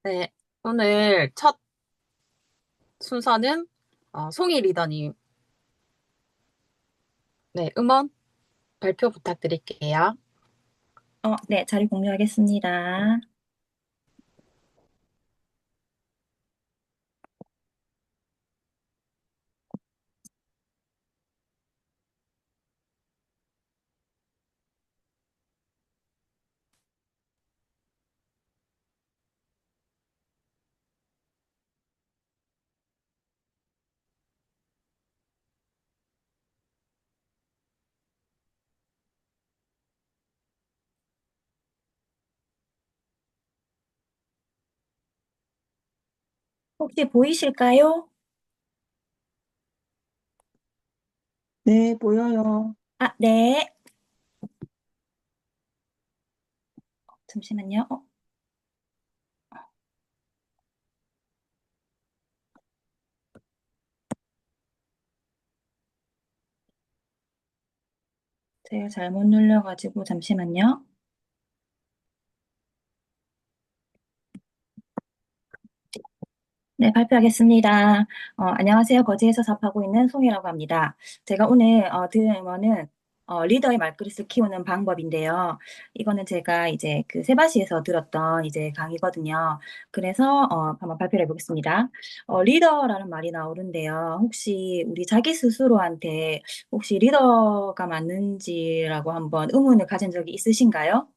네, 오늘 첫 순서는 송이 리더님, 네, 음원 발표 부탁드릴게요. 네, 자리 공유하겠습니다. 혹시 보이실까요? 네, 보여요. 아, 네. 잠시만요. 제가 잘못 눌러가지고 잠시만요. 네, 발표하겠습니다. 안녕하세요. 거제에서 사업하고 있는 송이라고 합니다. 제가 오늘 들은 음원은 리더의 말그릇을 키우는 방법인데요. 이거는 제가 이제 그 세바시에서 들었던 이제 강의거든요. 그래서 한번 발표를 해보겠습니다. 리더라는 말이 나오는데요. 혹시 우리 자기 스스로한테 혹시 리더가 맞는지라고 한번 의문을 가진 적이 있으신가요?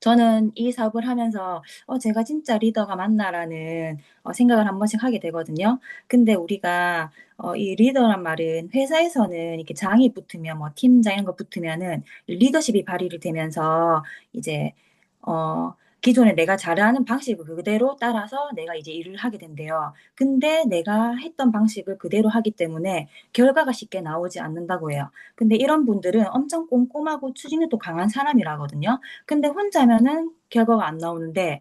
저는 이 사업을 하면서 제가 진짜 리더가 맞나라는 생각을 한 번씩 하게 되거든요. 근데 우리가 이 리더란 말은 회사에서는 이렇게 장이 붙으면 뭐 팀장 이런 거 붙으면은 리더십이 발휘를 되면서 이제 기존에 내가 잘하는 방식을 그대로 따라서 내가 이제 일을 하게 된대요. 근데 내가 했던 방식을 그대로 하기 때문에 결과가 쉽게 나오지 않는다고 해요. 근데 이런 분들은 엄청 꼼꼼하고 추진력도 강한 사람이라거든요. 근데 혼자면은 결과가 안 나오는데,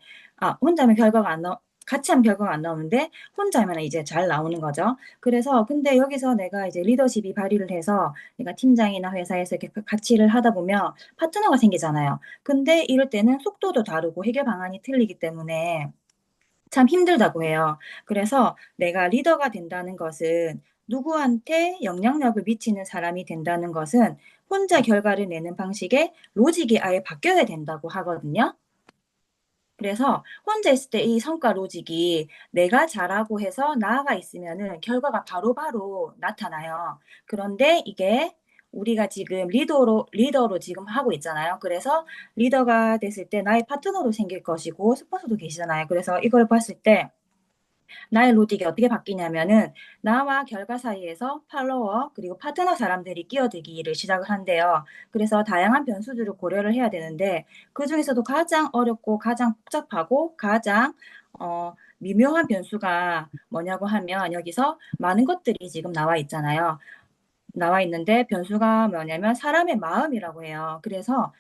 혼자면 결과가 안 나, 같이 하면 결과가 안 나오는데, 혼자면 이제 잘 나오는 거죠. 그래서, 근데 여기서 내가 이제 리더십이 발휘를 해서, 내가 팀장이나 회사에서 이렇게 같이 일을 하다 보면 파트너가 생기잖아요. 근데 이럴 때는 속도도 다르고 해결 방안이 틀리기 때문에 참 힘들다고 해요. 그래서 내가 리더가 된다는 것은 누구한테 영향력을 미치는 사람이 된다는 것은 혼자 결과를 내는 방식의 로직이 아예 바뀌어야 된다고 하거든요. 그래서 혼자 있을 때 이 성과 로직이 내가 잘하고 해서 나아가 있으면은 결과가 바로바로 나타나요. 그런데 이게 우리가 지금 리더로 지금 하고 있잖아요. 그래서 리더가 됐을 때 나의 파트너도 생길 것이고 스폰서도 계시잖아요. 그래서 이걸 봤을 때 나의 로직이 어떻게 바뀌냐면은 나와 결과 사이에서 팔로워 그리고 파트너 사람들이 끼어들기를 시작을 한대요. 그래서 다양한 변수들을 고려를 해야 되는데 그중에서도 가장 어렵고 가장 복잡하고 가장 미묘한 변수가 뭐냐고 하면 여기서 많은 것들이 지금 나와 있잖아요. 나와 있는데 변수가 뭐냐면 사람의 마음이라고 해요. 그래서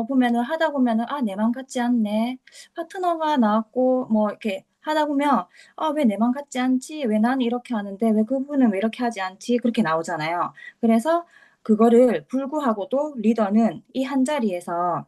보면은 하다 보면은 내 맘 같지 않네. 파트너가 나왔고 뭐 이렇게 하다 보면 왜 내 맘 같지 않지? 왜 나는 이렇게 하는데 왜 그분은 왜 이렇게 하지 않지? 그렇게 나오잖아요. 그래서 그거를 불구하고도 리더는 이 한 자리에서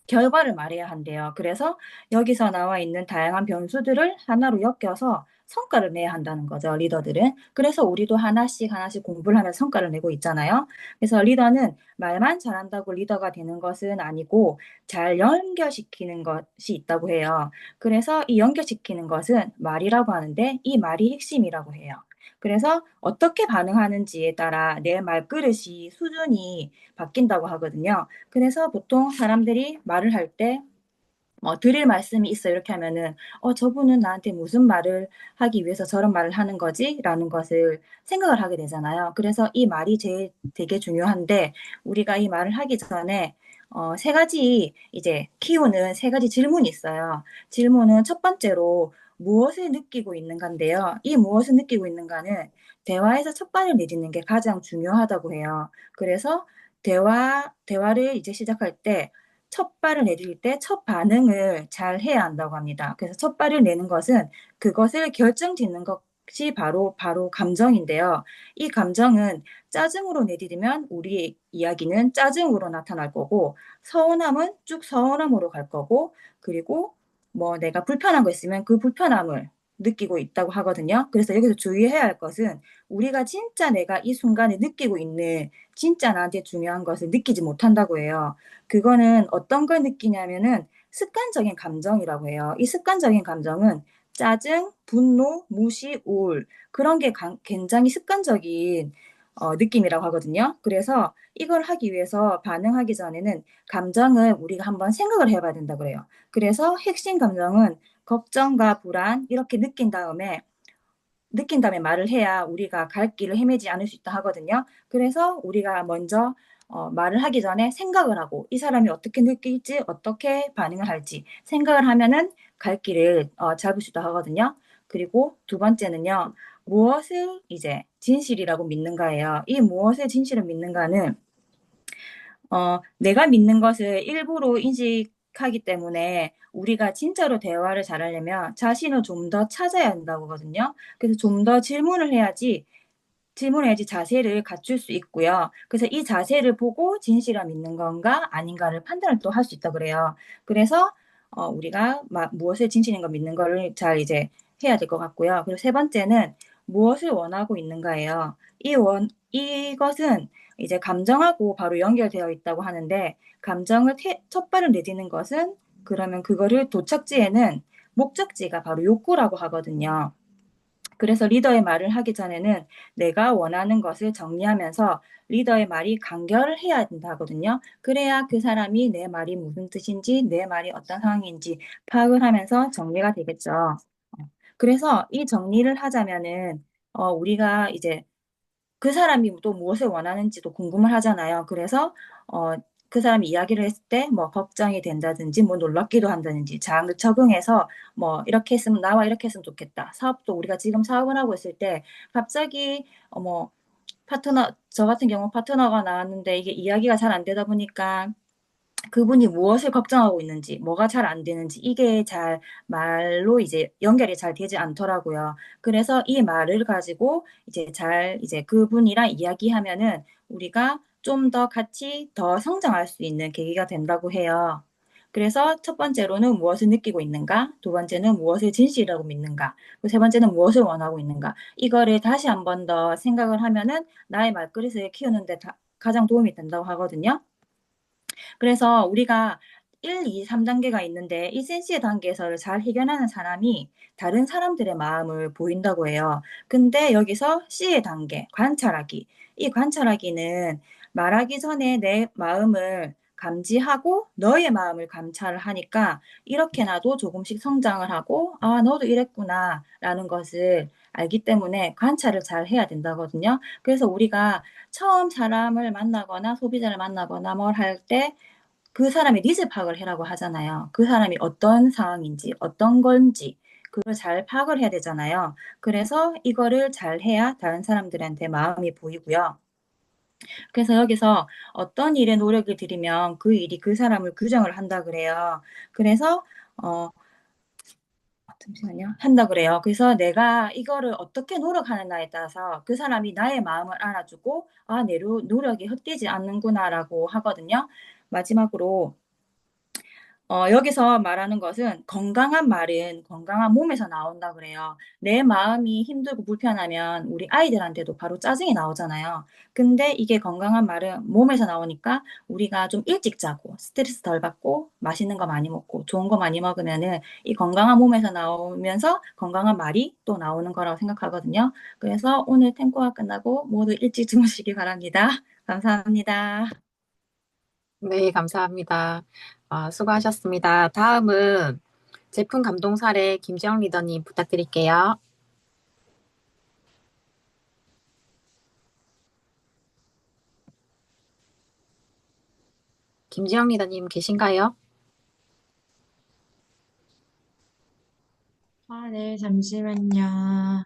결과를 말해야 한대요. 그래서 여기서 나와 있는 다양한 변수들을 하나로 엮여서 성과를 내야 한다는 거죠, 리더들은. 그래서 우리도 하나씩 하나씩 공부를 하면서 성과를 내고 있잖아요. 그래서 리더는 말만 잘한다고 리더가 되는 것은 아니고 잘 연결시키는 것이 있다고 해요. 그래서 이 연결시키는 것은 말이라고 하는데 이 말이 핵심이라고 해요. 그래서 어떻게 반응하는지에 따라 내 말그릇이 수준이 바뀐다고 하거든요. 그래서 보통 사람들이 말을 할 때, 드릴 말씀이 있어. 이렇게 하면은, 저분은 나한테 무슨 말을 하기 위해서 저런 말을 하는 거지? 라는 것을 생각을 하게 되잖아요. 그래서 이 말이 제일 되게 중요한데, 우리가 이 말을 하기 전에, 세 가지, 이제, 키우는 세 가지 질문이 있어요. 질문은 첫 번째로, 무엇을 느끼고 있는가인데요. 이 무엇을 느끼고 있는가는 대화에서 첫 발을 내딛는 게 가장 중요하다고 해요. 그래서 대화를 이제 시작할 때, 첫 발을 내딜 때 첫 반응을 잘 해야 한다고 합니다. 그래서 첫 발을 내는 것은 그것을 결정짓는 것이 바로 감정인데요. 이 감정은 짜증으로 내디디면 우리 이야기는 짜증으로 나타날 거고, 서운함은 쭉 서운함으로 갈 거고, 그리고 뭐 내가 불편한 거 있으면 그 불편함을 느끼고 있다고 하거든요. 그래서 여기서 주의해야 할 것은 우리가 진짜 내가 이 순간에 느끼고 있는 진짜 나한테 중요한 것을 느끼지 못한다고 해요. 그거는 어떤 걸 느끼냐면은 습관적인 감정이라고 해요. 이 습관적인 감정은 짜증, 분노, 무시, 우울 그런 게 굉장히 습관적인 느낌이라고 하거든요. 그래서 이걸 하기 위해서 반응하기 전에는 감정을 우리가 한번 생각을 해봐야 된다고 그래요. 그래서 핵심 감정은 걱정과 불안 이렇게 느낀 다음에 말을 해야 우리가 갈 길을 헤매지 않을 수 있다 하거든요. 그래서 우리가 먼저 말을 하기 전에 생각을 하고 이 사람이 어떻게 느낄지 어떻게 반응을 할지 생각을 하면은 갈 길을 잡을 수 있다 하거든요. 그리고 두 번째는요. 무엇을 이제 진실이라고 믿는가예요. 이 무엇을 진실을 믿는가는 내가 믿는 것을 일부러 인식하기 때문에 우리가 진짜로 대화를 잘하려면 자신을 좀 더 찾아야 한다고 하거든요. 그래서 좀 더 질문해야지 자세를 갖출 수 있고요. 그래서 이 자세를 보고 진실을 믿는 건가 아닌가를 판단을 또 할 수 있다 그래요. 그래서 우리가 무엇을 진실인 가 믿는 거를 잘 이제 해야 될 것 같고요. 그리고 세 번째는 무엇을 원하고 있는가예요. 이것은 이제 감정하고 바로 연결되어 있다고 하는데 감정을 첫 발을 내딛는 것은 그러면 그거를 도착지에는 목적지가 바로 욕구라고 하거든요. 그래서 리더의 말을 하기 전에는 내가 원하는 것을 정리하면서 리더의 말이 간결을 해야 된다거든요. 그래야 그 사람이 내 말이 무슨 뜻인지, 내 말이 어떤 상황인지 파악을 하면서 정리가 되겠죠. 그래서 이 정리를 하자면은, 우리가 이제 그 사람이 또 무엇을 원하는지도 궁금을 하잖아요. 그래서 어, 그 사람이 이야기를 했을 때 뭐 걱정이 된다든지 뭐 놀랍기도 한다든지 잘 적응해서 뭐 이렇게 했으면 나와 이렇게 했으면 좋겠다. 사업도 우리가 지금 사업을 하고 있을 때 갑자기 뭐 파트너 저 같은 경우 파트너가 나왔는데 이게 이야기가 잘 안 되다 보니까 그분이 무엇을 걱정하고 있는지, 뭐가 잘 안 되는지, 이게 잘 말로 이제 연결이 잘 되지 않더라고요. 그래서 이 말을 가지고 이제 그분이랑 이야기하면은 우리가 좀 더 같이 더 성장할 수 있는 계기가 된다고 해요. 그래서 첫 번째로는 무엇을 느끼고 있는가, 두 번째는 무엇을 진실이라고 믿는가, 세 번째는 무엇을 원하고 있는가, 이거를 다시 한 번 더 생각을 하면은 나의 말그릇을 키우는데 가장 도움이 된다고 하거든요. 그래서 우리가 1, 2, 3단계가 있는데 이 센시의 단계에서 잘 해결하는 사람이 다른 사람들의 마음을 보인다고 해요. 근데 여기서 C의 단계, 관찰하기. 이 관찰하기는 말하기 전에 내 마음을 감지하고 너의 마음을 감찰을 하니까 이렇게 나도 조금씩 성장을 하고 아, 너도 이랬구나 라는 것을 알기 때문에 관찰을 잘 해야 된다거든요. 그래서 우리가 처음 사람을 만나거나 소비자를 만나거나 뭘 할 때 그 사람의 니즈 파악을 해라고 하잖아요. 그 사람이 어떤 상황인지, 어떤 건지, 그걸 잘 파악을 해야 되잖아요. 그래서 이거를 잘 해야 다른 사람들한테 마음이 보이고요. 그래서 여기서 어떤 일에 노력을 들이면 그 일이 그 사람을 규정을 한다 그래요. 그래서, 잠시만요. 한다 그래요. 그래서 내가 이거를 어떻게 노력하느냐에 따라서 그 사람이 나의 마음을 알아주고, 아, 내 노력이 헛되지 않는구나라고 하거든요. 마지막으로, 여기서 말하는 것은 건강한 말은 건강한 몸에서 나온다 그래요. 내 마음이 힘들고 불편하면 우리 아이들한테도 바로 짜증이 나오잖아요. 근데 이게 건강한 말은 몸에서 나오니까 우리가 좀 일찍 자고 스트레스 덜 받고 맛있는 거 많이 먹고 좋은 거 많이 먹으면은 이 건강한 몸에서 나오면서 건강한 말이 또 나오는 거라고 생각하거든요. 그래서 오늘 탱고가 끝나고 모두 일찍 주무시기 바랍니다. 감사합니다. 네, 감사합니다. 수고하셨습니다. 다음은 제품 감동 사례 김지영 리더님 부탁드릴게요. 김지영 리더님 계신가요? 네, 잠시만요.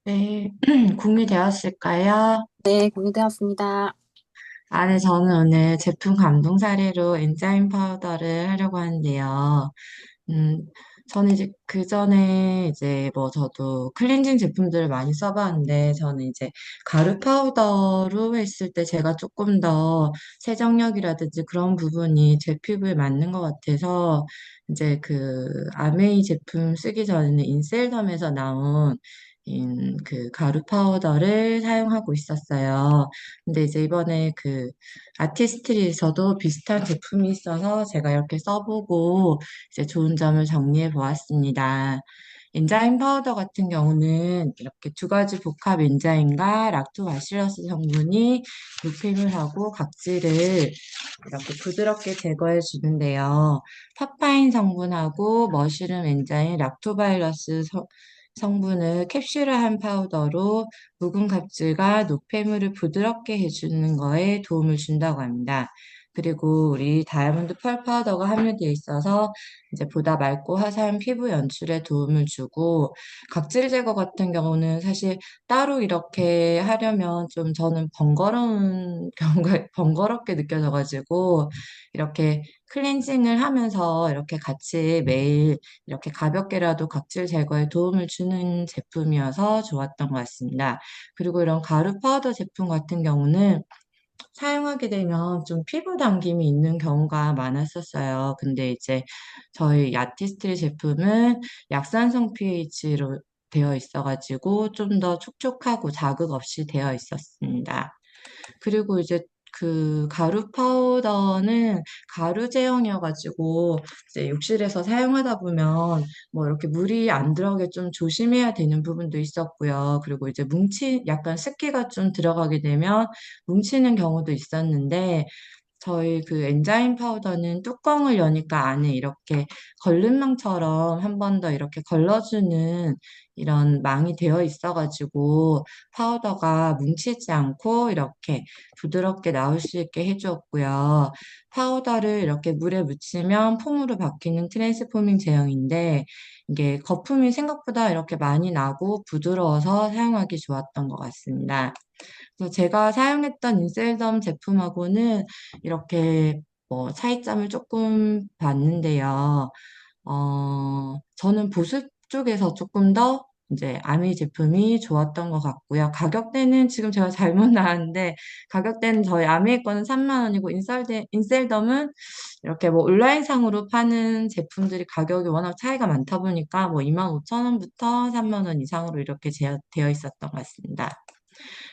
네, 공유되었을까요? 네, 공유되었습니다. 네, 저는 오늘 제품 감동 사례로 엔자임 파우더를 하려고 하는데요. 음, 저는 이제 그 전에 이제 뭐 저도 클렌징 제품들을 많이 써봤는데 저는 이제 가루 파우더로 했을 때 제가 조금 더 세정력이라든지 그런 부분이 제 피부에 맞는 것 같아서 이제 그 아메이 제품 쓰기 전에는 인셀덤에서 나온 그 가루 파우더를 사용하고 있었어요. 근데 이제 이번에 그 아티스트리에서도 비슷한 제품이 있어서 제가 이렇게 써보고 이제 좋은 점을 정리해 보았습니다. 엔자임 파우더 같은 경우는 이렇게 두 가지 복합 엔자임과 락토바실러스 성분이 루핀을 하고 각질을 이렇게 부드럽게 제거해 주는데요. 파파인 성분하고 머쉬룸 엔자임 락토바이러스 성분을 캡슐화한 파우더로 묵은 각질과 노폐물을 부드럽게 해주는 거에 도움을 준다고 합니다. 그리고 우리 다이아몬드 펄 파우더가 함유되어 있어서 이제 보다 맑고 화사한 피부 연출에 도움을 주고 각질 제거 같은 경우는 사실 따로 이렇게 하려면 좀 저는 번거로운 경우가 번거롭게 느껴져가지고 이렇게 클렌징을 하면서 이렇게 같이 매일 이렇게 가볍게라도 각질 제거에 도움을 주는 제품이어서 좋았던 것 같습니다. 그리고 이런 가루 파우더 제품 같은 경우는 사용하게 되면 좀 피부 당김이 있는 경우가 많았었어요. 근데 이제 저희 야티스트리 제품은 약산성 pH로 되어 있어가지고 좀 더 촉촉하고 자극 없이 되어 있었습니다. 그리고 이제 그 가루 파우더는 가루 제형이어가지고 이제 욕실에서 사용하다 보면 뭐 이렇게 물이 안 들어가게 좀 조심해야 되는 부분도 있었고요. 그리고 이제 약간 습기가 좀 들어가게 되면 뭉치는 경우도 있었는데 저희 그 엔자임 파우더는 뚜껑을 여니까 안에 이렇게 걸름망처럼 한 번 더 이렇게 걸러주는 이런 망이 되어 있어가지고 파우더가 뭉치지 않고 이렇게 부드럽게 나올 수 있게 해주었고요. 파우더를 이렇게 물에 묻히면 폼으로 바뀌는 트랜스포밍 제형인데 이게 거품이 생각보다 이렇게 많이 나고 부드러워서 사용하기 좋았던 것 같습니다. 그래서 제가 사용했던 인셀덤 제품하고는 이렇게 뭐 차이점을 조금 봤는데요. 저는 보습 쪽에서 조금 더 이제 아미 제품이 좋았던 것 같고요. 가격대는 지금 제가 잘못 나왔는데, 가격대는 저희 아미 거는 3만 원이고, 인셀덤은 이렇게 뭐 온라인상으로 파는 제품들이 가격이 워낙 차이가 많다 보니까 뭐 2만 5천 원부터 3만 원 이상으로 이렇게 되어 있었던 것 같습니다.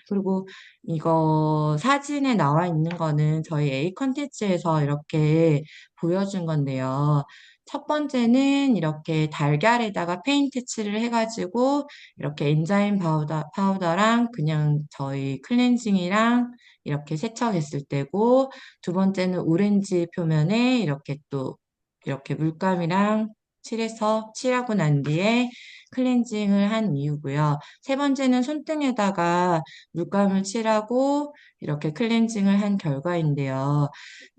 그리고 이거 사진에 나와 있는 거는 저희 A 컨텐츠에서 이렇게 보여준 건데요. 첫 번째는 이렇게 달걀에다가 페인트 칠을 해가지고 이렇게 엔자임 파우더랑 그냥 저희 클렌징이랑 이렇게 세척했을 때고 두 번째는 오렌지 표면에 이렇게 또 이렇게 물감이랑 칠하고 난 뒤에 클렌징을 한 이유고요. 세 번째는 손등에다가 물감을 칠하고 이렇게 클렌징을 한 결과인데요.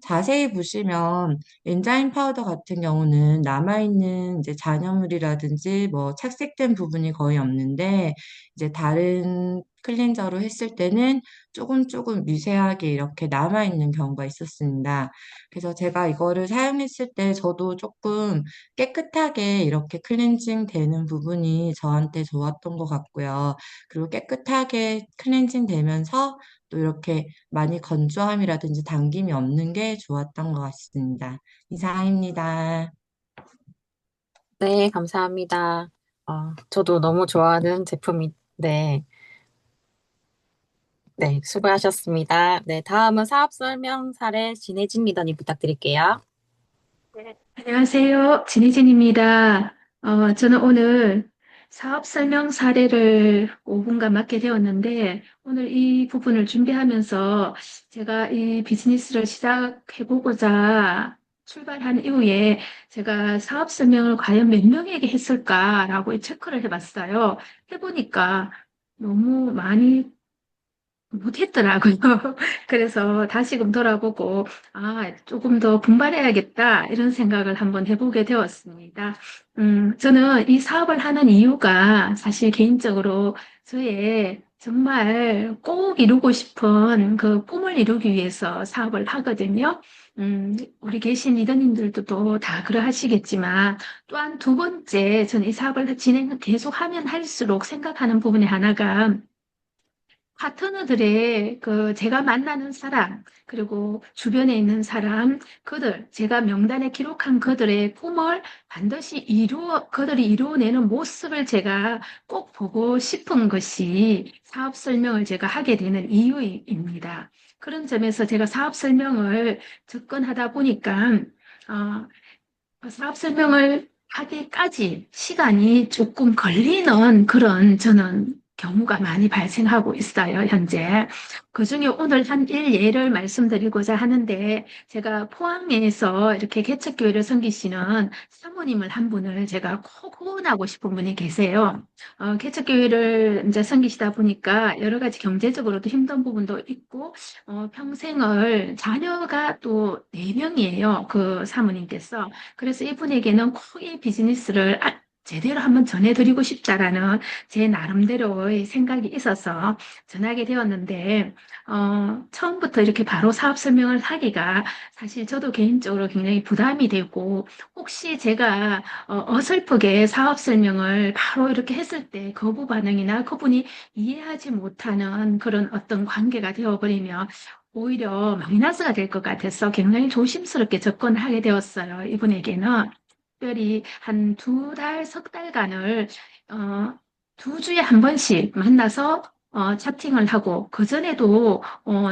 자세히 보시면 엔자임 파우더 같은 경우는 남아있는 이제 잔여물이라든지 뭐 착색된 부분이 거의 없는데 이제 다른 클렌저로 했을 때는 조금 미세하게 이렇게 남아있는 경우가 있었습니다. 그래서 제가 이거를 사용했을 때 저도 조금 깨끗하게 이렇게 클렌징 되는 부분이 저한테 좋았던 것 같고요. 그리고 깨끗하게 클렌징 되면서 또 이렇게 많이 건조함이라든지 당김이 없는 게 좋았던 것 같습니다. 이상입니다. 네, 감사합니다. 저도 너무 좋아하는 제품인데, 네, 수고하셨습니다. 네, 다음은 사업 설명 사례 진혜진 리더님 부탁드릴게요. 네, 안녕하세요. 진희진입니다. 저는 오늘 사업 설명 사례를 5분간 맡게 되었는데, 오늘 이 부분을 준비하면서 제가 이 비즈니스를 시작해보고자 출발한 이후에 제가 사업 설명을 과연 몇 명에게 했을까라고 체크를 해봤어요. 해보니까 너무 많이 못했더라고요. 그래서 다시금 돌아보고, 조금 더 분발해야겠다, 이런 생각을 한번 해보게 되었습니다. 저는 이 사업을 하는 이유가 사실 개인적으로 저의 정말 꼭 이루고 싶은 그 꿈을 이루기 위해서 사업을 하거든요. 우리 계신 리더님들도 또 다 그러하시겠지만, 또한 두 번째, 저는 이 사업을 계속하면 할수록 생각하는 부분이 하나가, 파트너들의 제가 만나는 사람, 그리고 주변에 있는 사람, 제가 명단에 기록한 그들의 꿈을 반드시 그들이 이루어내는 모습을 제가 꼭 보고 싶은 것이 사업 설명을 제가 하게 되는 이유입니다. 그런 점에서 제가 사업 설명을 접근하다 보니까, 어, 사업 설명을 하기까지 시간이 조금 걸리는 그런 저는 경우가 많이 발생하고 있어요, 현재. 그중에 오늘 한 예를 말씀드리고자 하는데, 제가 포항에서 이렇게 개척교회를 섬기시는 사모님을 한 분을 제가 꼭 후원하고 싶은 분이 계세요. 개척교회를 이제 섬기시다 보니까 여러 가지 경제적으로도 힘든 부분도 있고, 평생을 자녀가 또 4명이에요, 그 사모님께서. 그래서 이분에게는 꼭 이 비즈니스를 제대로 한번 전해드리고 싶다라는 제 나름대로의 생각이 있어서 전하게 되었는데, 처음부터 이렇게 바로 사업 설명을 하기가 사실 저도 개인적으로 굉장히 부담이 되고, 혹시 제가 어설프게 사업 설명을 바로 이렇게 했을 때 거부 반응이나 그분이 이해하지 못하는 그런 어떤 관계가 되어버리면 오히려 마이너스가 될 것 같아서 굉장히 조심스럽게 접근하게 되었어요. 이분에게는 특별히 한 2달, 석 달간을 어, 2주에 한 번씩 만나서 차팅을 하고 그전에도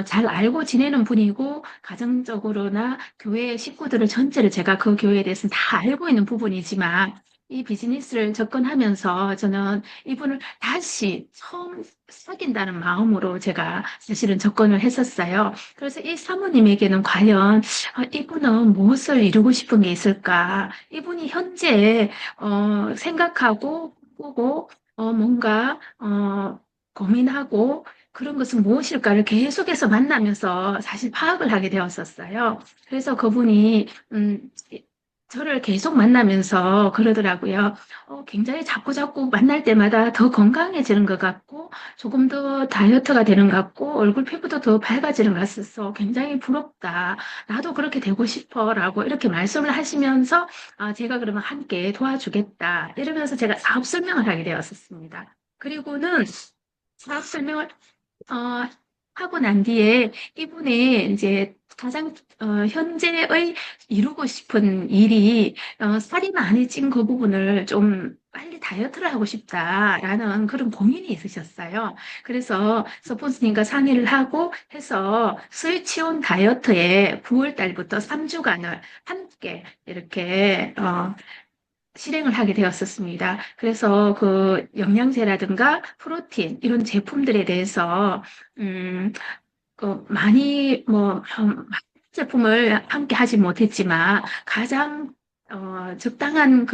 잘 알고 지내는 분이고 가정적으로나 교회 식구들을 전체를 제가 그 교회에 대해서는 다 알고 있는 부분이지만 이 비즈니스를 접근하면서 저는 이분을 다시 처음 사귄다는 마음으로 제가 사실은 접근을 했었어요. 그래서 이 사모님에게는 과연 이분은 무엇을 이루고 싶은 게 있을까? 이분이 현재 생각하고 꾸고 뭔가 고민하고 그런 것은 무엇일까를 계속해서 만나면서 사실 파악을 하게 되었었어요. 그래서 그분이 저를 계속 만나면서 그러더라고요. 굉장히 자꾸자꾸 만날 때마다 더 건강해지는 것 같고, 조금 더 다이어트가 되는 것 같고, 얼굴 피부도 더 밝아지는 것 같아서 굉장히 부럽다. 나도 그렇게 되고 싶어. 라고 이렇게 말씀을 하시면서, 제가 그러면 함께 도와주겠다. 이러면서 제가 사업 설명을 하게 되었었습니다. 그리고는 사업 설명을 어, 하고 난 뒤에 이분의 이제 가장 현재의 이루고 싶은 일이 살이 많이 찐 그 부분을 좀 빨리 다이어트를 하고 싶다라는 그런 고민이 있으셨어요. 그래서 서포스님과 상의를 하고 해서 스위치온 다이어트에 9월 달부터 3주간을 함께 이렇게 실행을 하게 되었었습니다. 그래서 그 영양제라든가 프로틴 이런 제품들에 대해서 음, 많이 제품을 함께 하지 못했지만 가장 적당한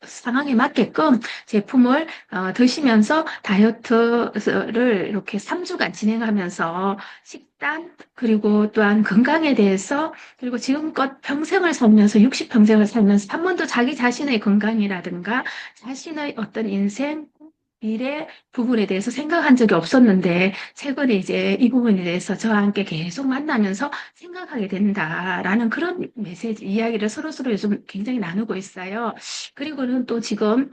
상황에 맞게끔 제품을 드시면서 다이어트를 이렇게 3주간 진행하면서 식단 그리고 또한 건강에 대해서 그리고 지금껏 평생을 살면서 60평생을 살면서 한 번도 자기 자신의 건강이라든가 자신의 어떤 인생 미래 부분에 대해서 생각한 적이 없었는데, 최근에 이제 이 부분에 대해서 저와 함께 계속 만나면서 생각하게 된다라는 그런 이야기를 서로서로 요즘 굉장히 나누고 있어요. 그리고는 또 지금,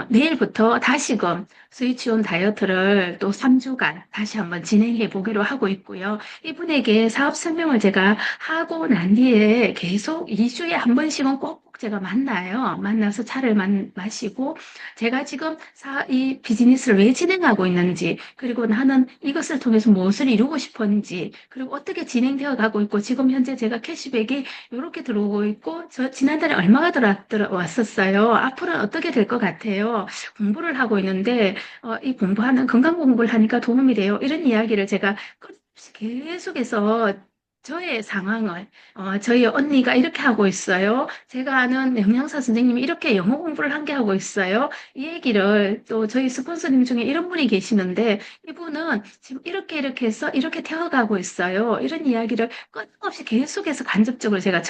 내일부터 다시금 스위치온 다이어트를 또 3주간 다시 한번 진행해 보기로 하고 있고요. 이분에게 사업 설명을 제가 하고 난 뒤에 계속 2주에 한 번씩은 꼭 제가 만나요. 만나서 차를 마시고, 제가 지금 이 비즈니스를 왜 진행하고 있는지, 그리고 나는 이것을 통해서 무엇을 이루고 싶었는지, 그리고 어떻게 진행되어 가고 있고, 지금 현재 제가 캐시백이 이렇게 들어오고 있고, 저 지난달에 얼마가 들어왔었어요. 앞으로는 어떻게 될 것 같아요. 공부를 하고 있는데, 이 건강 공부를 하니까 도움이 돼요. 이런 이야기를 제가 계속해서 저의 상황을, 저희 언니가 이렇게 하고 있어요. 제가 아는 영양사 선생님이 이렇게 영어 공부를 한 게 하고 있어요. 이 얘기를 또 저희 스폰서님 중에 이런 분이 계시는데 이분은 지금 이렇게 해서 이렇게 되어가고 있어요. 이런 이야기를 끊임없이 계속해서 간접적으로 제가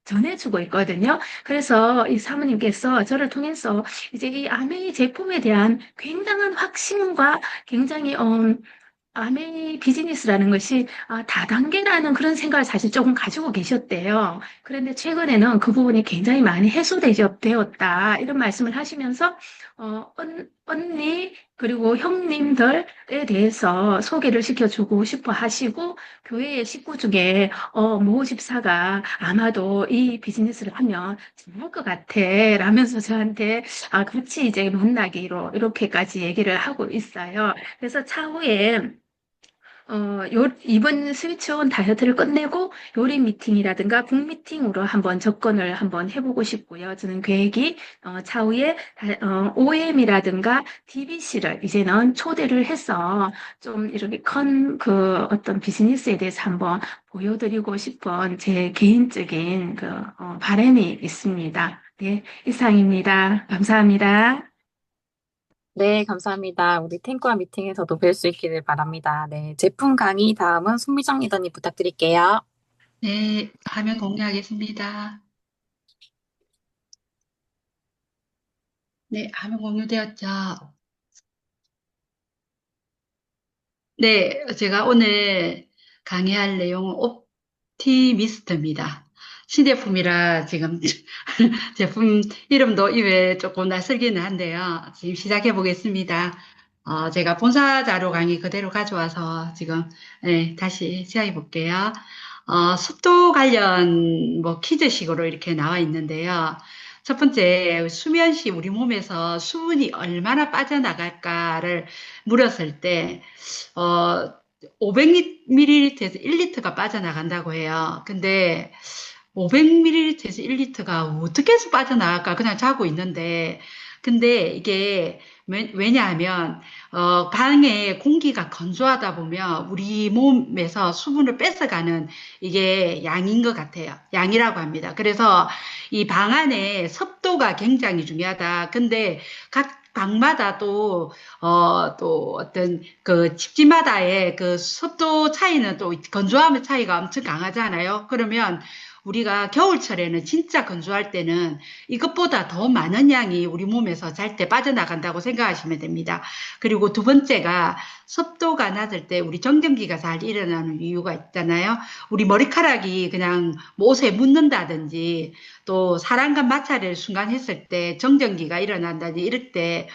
전해주고 있거든요. 그래서 이 사모님께서 저를 통해서 이제 이 아메이 제품에 대한 굉장한 확신과 굉장히, 아메이 비즈니스라는 것이 다단계라는 그런 생각을 사실 조금 가지고 계셨대요. 그런데 최근에는 그 부분이 굉장히 많이 해소되었다. 이런 말씀을 하시면서 언니 그리고 형님들에 대해서 소개를 시켜주고 싶어 하시고 교회의 식구 중에 모 집사가 아마도 이 비즈니스를 하면 좋을 것 같아 라면서 저한테 같이 이제 만나기로 이렇게까지 얘기를 하고 있어요. 그래서 차후에 이번 스위치온 다이어트를 끝내고 요리 미팅이라든가 북 미팅으로 한번 접근을 한번 해보고 싶고요. 저는 계획이 차후에 OM이라든가 DBC를 이제는 초대를 해서 좀 이렇게 큰 그 어떤 비즈니스에 대해서 한번 보여드리고 싶은 제 개인적인 그 바람이 있습니다. 네, 이상입니다. 감사합니다. 네, 감사합니다. 우리 탱크와 미팅에서도 뵐 수 있기를 바랍니다. 네, 제품 강의 다음은 손미정 리더님 부탁드릴게요. 네, 화면 공유하겠습니다. 네, 화면 공유되었죠? 네, 제가 오늘 강의할 내용은 옵티미스트입니다. 신제품이라 지금 제품 이름도 입에 조금 낯설기는 한데요. 지금 시작해 보겠습니다. 제가 본사 자료 강의 그대로 가져와서 지금 다시 시작해 볼게요. 습도 관련 뭐 퀴즈식으로 이렇게 나와 있는데요. 첫 번째, 수면 시 우리 몸에서 수분이 얼마나 빠져나갈까를 물었을 때, 500ml에서 1리터가 빠져나간다고 해요. 근데 500ml에서 1리터가 어떻게 해서 빠져나갈까? 그냥 자고 있는데. 근데 이게 왜냐하면 방에 공기가 건조하다 보면 우리 몸에서 수분을 뺏어가는 이게 양인 것 같아요. 양이라고 합니다. 그래서 이 방 안에 습도가 굉장히 중요하다. 근데 각 방마다 또 어떤 그 집집마다의 그 습도 차이는 또 건조함의 차이가 엄청 강하잖아요. 그러면 우리가 겨울철에는 진짜 건조할 때는 이것보다 더 많은 양이 우리 몸에서 잘 때 빠져나간다고 생각하시면 됩니다. 그리고 두 번째가 습도가 낮을 때 우리 정전기가 잘 일어나는 이유가 있잖아요. 우리 머리카락이 그냥 뭐 옷에 묻는다든지 또 사람과 마찰을 순간 했을 때 정전기가 일어난다든지 이럴 때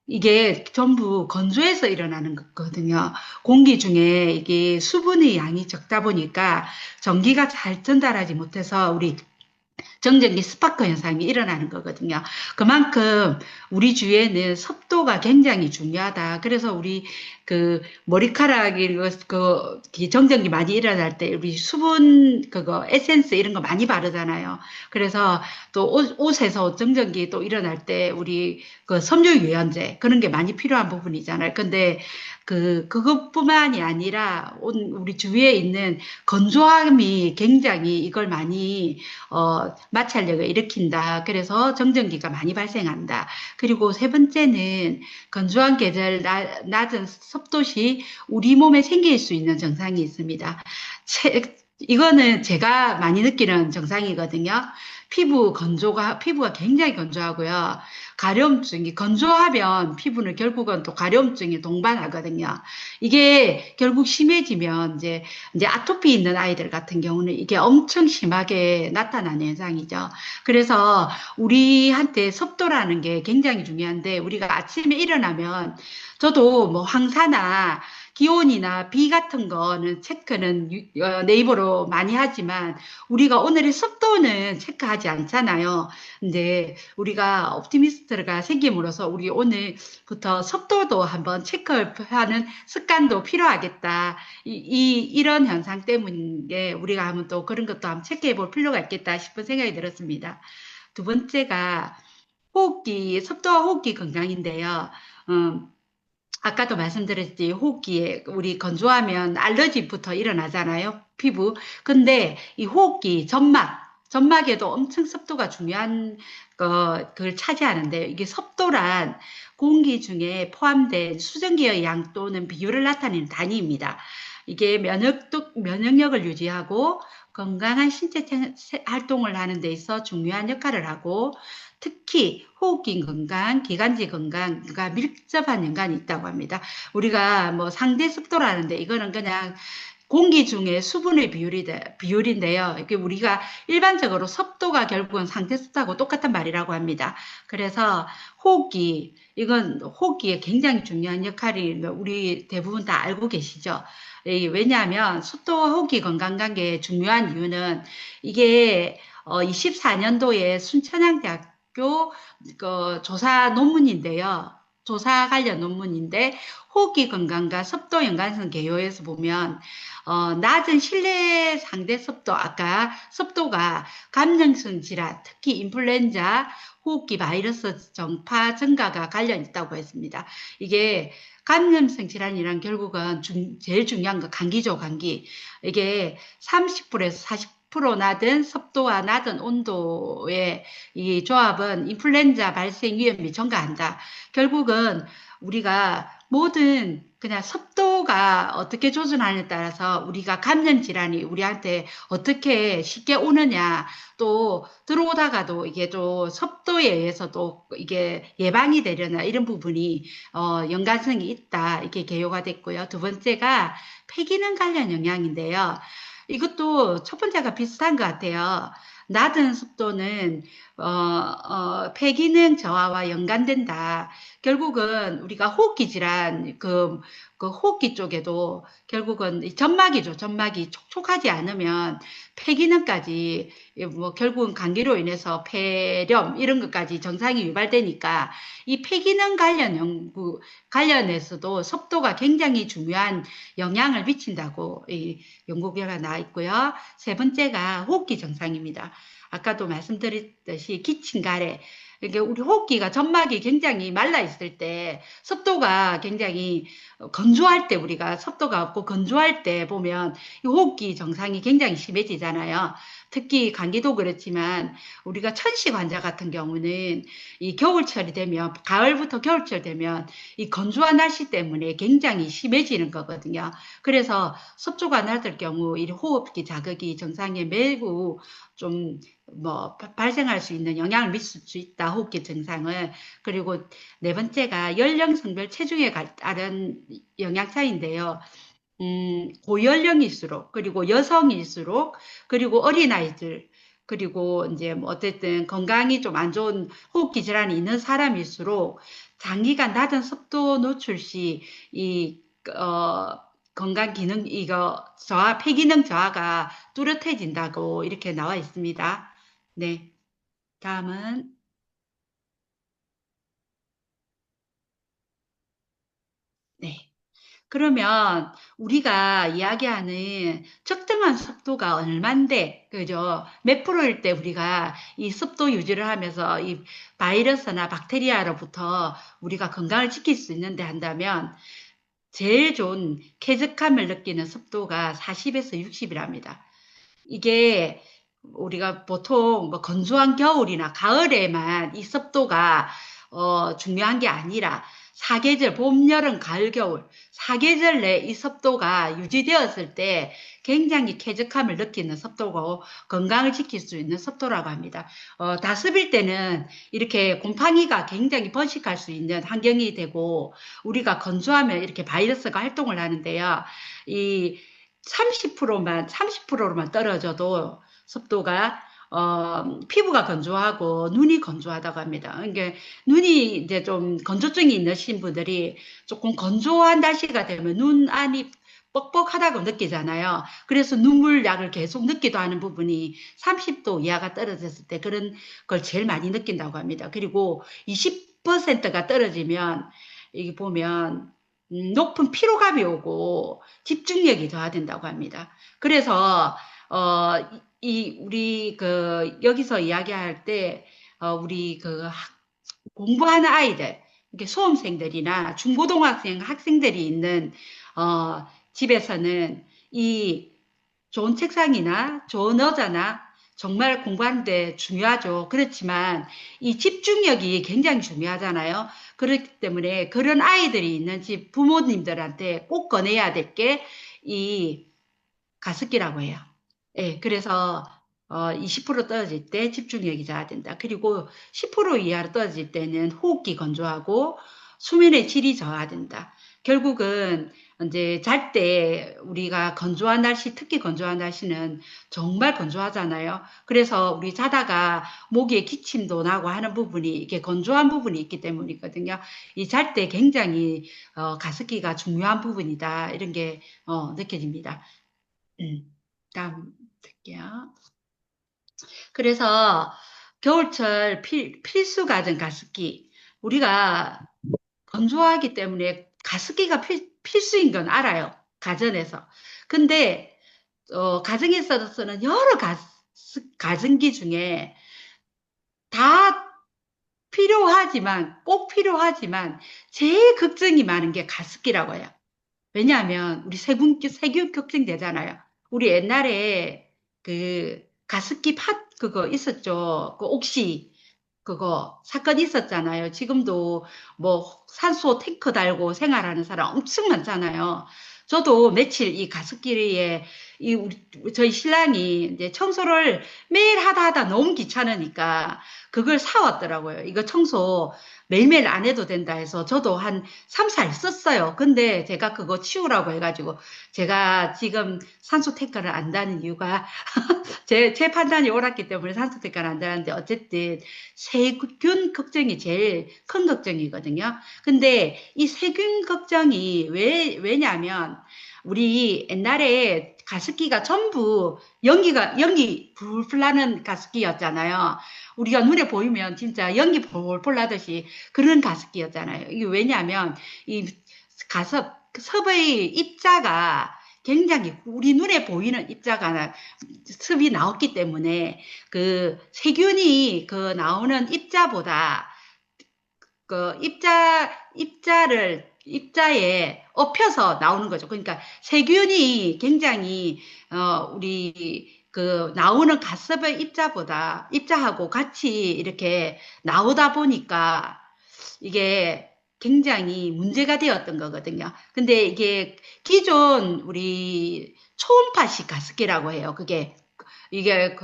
이게 전부 건조해서 일어나는 거거든요. 공기 중에 이게 수분의 양이 적다 보니까 전기가 잘 전달하지 못해서 우리 정전기 스파크 현상이 일어나는 거거든요. 그만큼 우리 주위에는 습도가 굉장히 중요하다. 그래서 우리 그 머리카락이 그 정전기 많이 일어날 때 우리 수분 그거 에센스 이런 거 많이 바르잖아요. 그래서 또 옷에서 정전기 또 일어날 때 우리 그 섬유유연제 그런 게 많이 필요한 부분이잖아요. 근데 그것뿐만이 아니라 우리 주위에 있는 건조함이 굉장히 이걸 많이 마찰력을 일으킨다. 그래서 정전기가 많이 발생한다. 그리고 세 번째는 건조한 계절 낮은 습도시 우리 몸에 생길 수 있는 증상이 있습니다. 이거는 제가 많이 느끼는 증상이거든요. 피부가 굉장히 건조하고요. 가려움증이 건조하면 피부는 결국은 또 가려움증이 동반하거든요. 이게 결국 심해지면 이제 아토피 있는 아이들 같은 경우는 이게 엄청 심하게 나타나는 현상이죠. 그래서 우리한테 습도라는 게 굉장히 중요한데 우리가 아침에 일어나면 저도 뭐 황사나 기온이나 비 같은 거는 체크는 네이버로 많이 하지만 우리가 오늘의 습도는 체크하지 않잖아요. 근데 우리가 옵티미스트가 생김으로써 우리 오늘부터 습도도 한번 체크하는 습관도 필요하겠다. 이런 현상 때문에 우리가 한번 또 그런 것도 한번 체크해 볼 필요가 있겠다 싶은 생각이 들었습니다. 두 번째가 습도와 호흡기 건강인데요. 아까도 말씀드렸지, 호흡기에 우리 건조하면 알러지부터 일어나잖아요, 피부. 근데 이 호흡기, 점막에도 엄청 습도가 중요한 그걸 차지하는데, 이게 습도란 공기 중에 포함된 수증기의 양 또는 비율을 나타내는 단위입니다. 이게 면역력을 유지하고 건강한 신체 활동을 하는 데 있어 중요한 역할을 하고, 특히 호흡기 건강, 기관지 건강과 밀접한 연관이 있다고 합니다. 우리가 뭐 상대 습도라는데 이거는 그냥 공기 중에 수분의 비율인데요. 이게 우리가 일반적으로 습도가 결국은 상대 습도하고 똑같은 말이라고 합니다. 그래서 이건 호흡기에 굉장히 중요한 역할이 우리 대부분 다 알고 계시죠? 왜냐하면 습도와 호흡기 건강 관계의 중요한 이유는 이게 24년도에 순천향대학교 조사 논문인데요. 조사 관련 논문인데 호흡기 건강과 습도 연관성 개요에서 보면 낮은 실내 상대 습도, 아까 습도가 감염성 질환, 특히 인플루엔자, 호흡기 바이러스 전파 증가가 관련 있다고 했습니다. 이게 감염성 질환이란 결국은 제일 중요한 거 감기죠, 감기. 이게 30%에서 40% 낮은 습도와 낮은 온도의 이 조합은 인플루엔자 발생 위험이 증가한다. 결국은 우리가 모든 그냥 습도가 어떻게 조절하느냐에 따라서 우리가 감염 질환이 우리한테 어떻게 쉽게 오느냐, 또 들어오다가도 이게 또 습도에 의해서도 이게 예방이 되려나 이런 부분이 연관성이 있다, 이렇게 개요가 됐고요. 두 번째가 폐기능 관련 영향인데요. 이것도 첫 번째가 비슷한 것 같아요. 낮은 습도는 폐기능 저하와 연관된다. 결국은 우리가 호흡기 질환, 그 호흡기 쪽에도 결국은 이 점막이죠. 점막이 촉촉하지 않으면 폐기능까지, 뭐 결국은 감기로 인해서 폐렴 이런 것까지 증상이 유발되니까 이 폐기능 관련해서도 습도가 굉장히 중요한 영향을 미친다고 이 연구 결과가 나와 있고요. 세 번째가 호흡기 증상입니다. 아까도 말씀드렸듯이 기침, 가래. 이게 우리 호흡기가 점막이 굉장히 말라 있을 때 습도가 굉장히 건조할 때, 우리가 습도가 없고 건조할 때 보면 이 호흡기 증상이 굉장히 심해지잖아요. 특히 감기도 그렇지만 우리가 천식 환자 같은 경우는 이 겨울철이 되면, 가을부터 겨울철 되면 이 건조한 날씨 때문에 굉장히 심해지는 거거든요. 그래서 습도가 낮을 경우 이 호흡기 자극이 증상에 매우 좀 발생할 수 있는 영향을 미칠 수 있다, 호흡기 증상을. 그리고 네 번째가 연령, 성별, 체중에 따른 영향 차이인데요. 고연령일수록, 그리고 여성일수록, 그리고 어린아이들, 그리고 이제 뭐 어쨌든 건강이 좀 안 좋은 호흡기 질환이 있는 사람일수록 장기간 낮은 습도 노출 시 건강 기능, 폐기능 저하가 뚜렷해진다고 이렇게 나와 있습니다. 네. 다음은, 네. 그러면 우리가 이야기하는 적정한 습도가 얼만데, 그죠? 몇 프로일 때 우리가 이 습도 유지를 하면서 이 바이러스나 박테리아로부터 우리가 건강을 지킬 수 있는데 한다면, 제일 좋은 쾌적함을 느끼는 습도가 40에서 60이랍니다. 이게 우리가 보통 뭐 건조한 겨울이나 가을에만 이 습도가 중요한 게 아니라 사계절, 봄, 여름, 가을, 겨울, 사계절 내 이 습도가 유지되었을 때 굉장히 쾌적함을 느끼는 습도고 건강을 지킬 수 있는 습도라고 합니다. 다습일 때는 이렇게 곰팡이가 굉장히 번식할 수 있는 환경이 되고, 우리가 건조하면 이렇게 바이러스가 활동을 하는데요. 이 30%로만 떨어져도 습도가 피부가 건조하고 눈이 건조하다고 합니다. 그러니까 눈이 이제 좀 건조증이 있으신 분들이 조금 건조한 날씨가 되면 눈 안이 뻑뻑하다고 느끼잖아요. 그래서 눈물약을 계속 넣기도 하는 부분이 30도 이하가 떨어졌을 때 그런 걸 제일 많이 느낀다고 합니다. 그리고 20%가 떨어지면 이게 보면 높은 피로감이 오고 집중력이 저하된다고 합니다. 그래서 우리 여기서 이야기할 때 우리 공부하는 아이들, 이렇게 수험생들이나 중고등학생 학생들이 있는 집에서는 이 좋은 책상이나 좋은 의자나 정말 공부하는데 중요하죠. 그렇지만 이 집중력이 굉장히 중요하잖아요. 그렇기 때문에 그런 아이들이 있는 집 부모님들한테 꼭 권해야 될 게 이 가습기라고 해요. 예, 그래서 20% 떨어질 때 집중력이 저하된다. 그리고 10% 이하로 떨어질 때는 호흡기 건조하고 수면의 질이 저하된다. 결국은 이제 잘 때 우리가 건조한 날씨, 특히 건조한 날씨는 정말 건조하잖아요. 그래서 우리 자다가 목에 기침도 나고 하는 부분이 이게 건조한 부분이 있기 때문이거든요. 이 잘 때 굉장히 가습기가 중요한 부분이다. 이런 게 느껴집니다. 다음 볼게요. 그래서 겨울철 필수 가전 가습기. 우리가 건조하기 때문에 가습기가 필수인 건 알아요. 가전에서. 근데 가정에서는 여러 가전기 중에 다 필요하지만 꼭 필요하지만 제일 걱정이 많은 게 가습기라고 해요. 왜냐하면 우리 세균 걱정되잖아요. 우리 옛날에 그 가습기 그거 있었죠. 그 옥시 그거 사건 있었잖아요. 지금도 뭐 산소 탱크 달고 생활하는 사람 엄청 많잖아요. 저도 며칠 이 가습기에 저희 신랑이 이제 청소를 매일 하다 너무 귀찮으니까 그걸 사왔더라고요. 이거 청소 매일매일 안 해도 된다 해서 저도 한 3, 4일 썼어요. 근데 제가 그거 치우라고 해가지고 제가 지금 산소 탱크를 안 다는 이유가 제 판단이 옳았기 때문에 산소 탱크를 안 다는데 어쨌든 세균 걱정이 제일 큰 걱정이거든요. 근데 이 세균 걱정이 왜냐면 우리 옛날에 가습기가 전부 연기 불풀 나는 가습기였잖아요. 우리가 눈에 보이면 진짜 연기 볼볼 나듯이 그런 가습기였잖아요. 이게 왜냐하면 이 섭의 입자가 굉장히 우리 눈에 보이는 입자가 습이 나왔기 때문에 그 세균이 그 나오는 입자보다 그 입자에 엎혀서 나오는 거죠. 그러니까 세균이 굉장히 우리 그 나오는 가습의 입자하고 같이 이렇게 나오다 보니까 이게 굉장히 문제가 되었던 거거든요. 근데 이게 기존 우리 초음파식 가습기라고 해요. 이게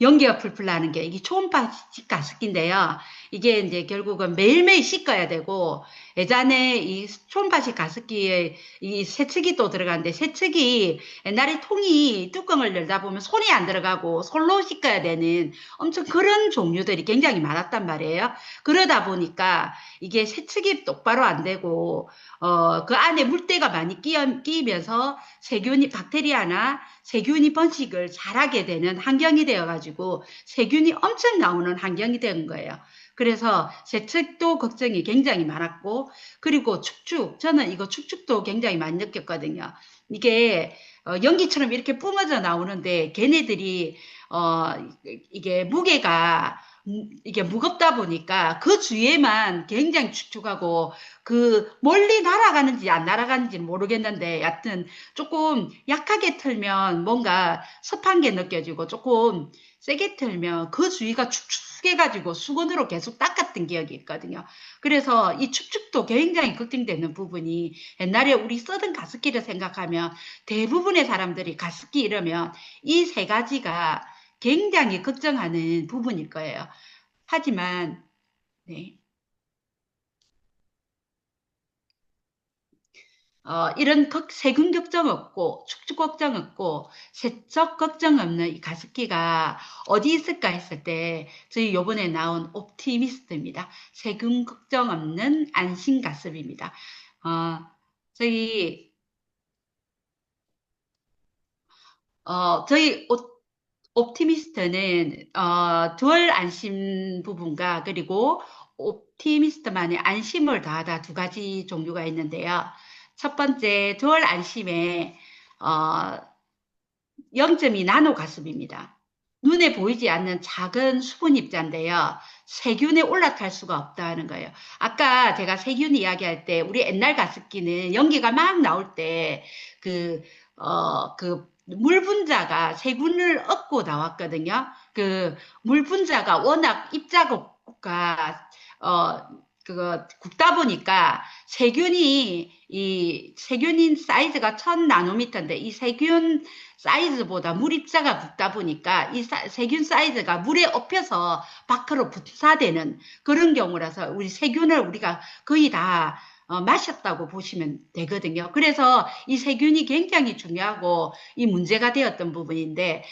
연기가 풀풀 나는 게 이게 초음파식 가습기인데요. 이게 이제 결국은 매일매일 씻어야 되고 예전에 이 초음파식 가습기에 이 세척이 또 들어가는데 세척이 옛날에 뚜껑을 열다 보면 손이 안 들어가고 솔로 씻어야 되는 엄청 그런 종류들이 굉장히 많았단 말이에요. 그러다 보니까 이게 세척이 똑바로 안 되고 그 안에 물때가 많이 끼면서 박테리아나 세균이 번식을 잘하게 되는 환경이 되어가지고 세균이 엄청 나오는 환경이 된 거예요. 그래서 세척도 걱정이 굉장히 많았고 그리고 저는 이거 축축도 굉장히 많이 느꼈거든요. 이게 연기처럼 이렇게 뿜어져 나오는데 걔네들이 이게 무게가 이게 무겁다 보니까 그 주위에만 굉장히 축축하고 그 멀리 날아가는지 안 날아가는지는 모르겠는데 여하튼 조금 약하게 틀면 뭔가 습한 게 느껴지고 조금 세게 틀면 그 주위가 축축해가지고 수건으로 계속 닦았던 기억이 있거든요. 그래서 이 축축도 굉장히 걱정되는 부분이 옛날에 우리 쓰던 가습기를 생각하면 대부분의 사람들이 가습기 이러면 이 세 가지가 굉장히 걱정하는 부분일 거예요. 하지만 네. 이런 세균 걱정 없고 축축 걱정 없고 세척 걱정 없는 이 가습기가 어디 있을까 했을 때 저희 요번에 나온 옵티미스트입니다. 세균 걱정 없는 안심 가습입니다. 저희 옵티미스트는 듀얼 안심 부분과 그리고 옵티미스트만의 안심을 더하다 두 가지 종류가 있는데요. 첫 번째 듀얼 안심에 0.2 나노 가습입니다. 눈에 보이지 않는 작은 수분 입자인데요. 세균에 올라탈 수가 없다는 거예요. 아까 제가 세균 이야기할 때 우리 옛날 가습기는 연기가 막 나올 때 물 분자가 세균을 얻고 나왔거든요. 그 물 분자가 워낙 입자가 굵다 보니까 세균인 사이즈가 1000나노미터인데 이 세균 사이즈보다 물 입자가 굵다 보니까 이 세균 사이즈가 물에 업혀서 밖으로 분사되는 그런 경우라서 우리 세균을 우리가 거의 다 마셨다고 보시면 되거든요. 그래서 이 세균이 굉장히 중요하고 이 문제가 되었던 부분인데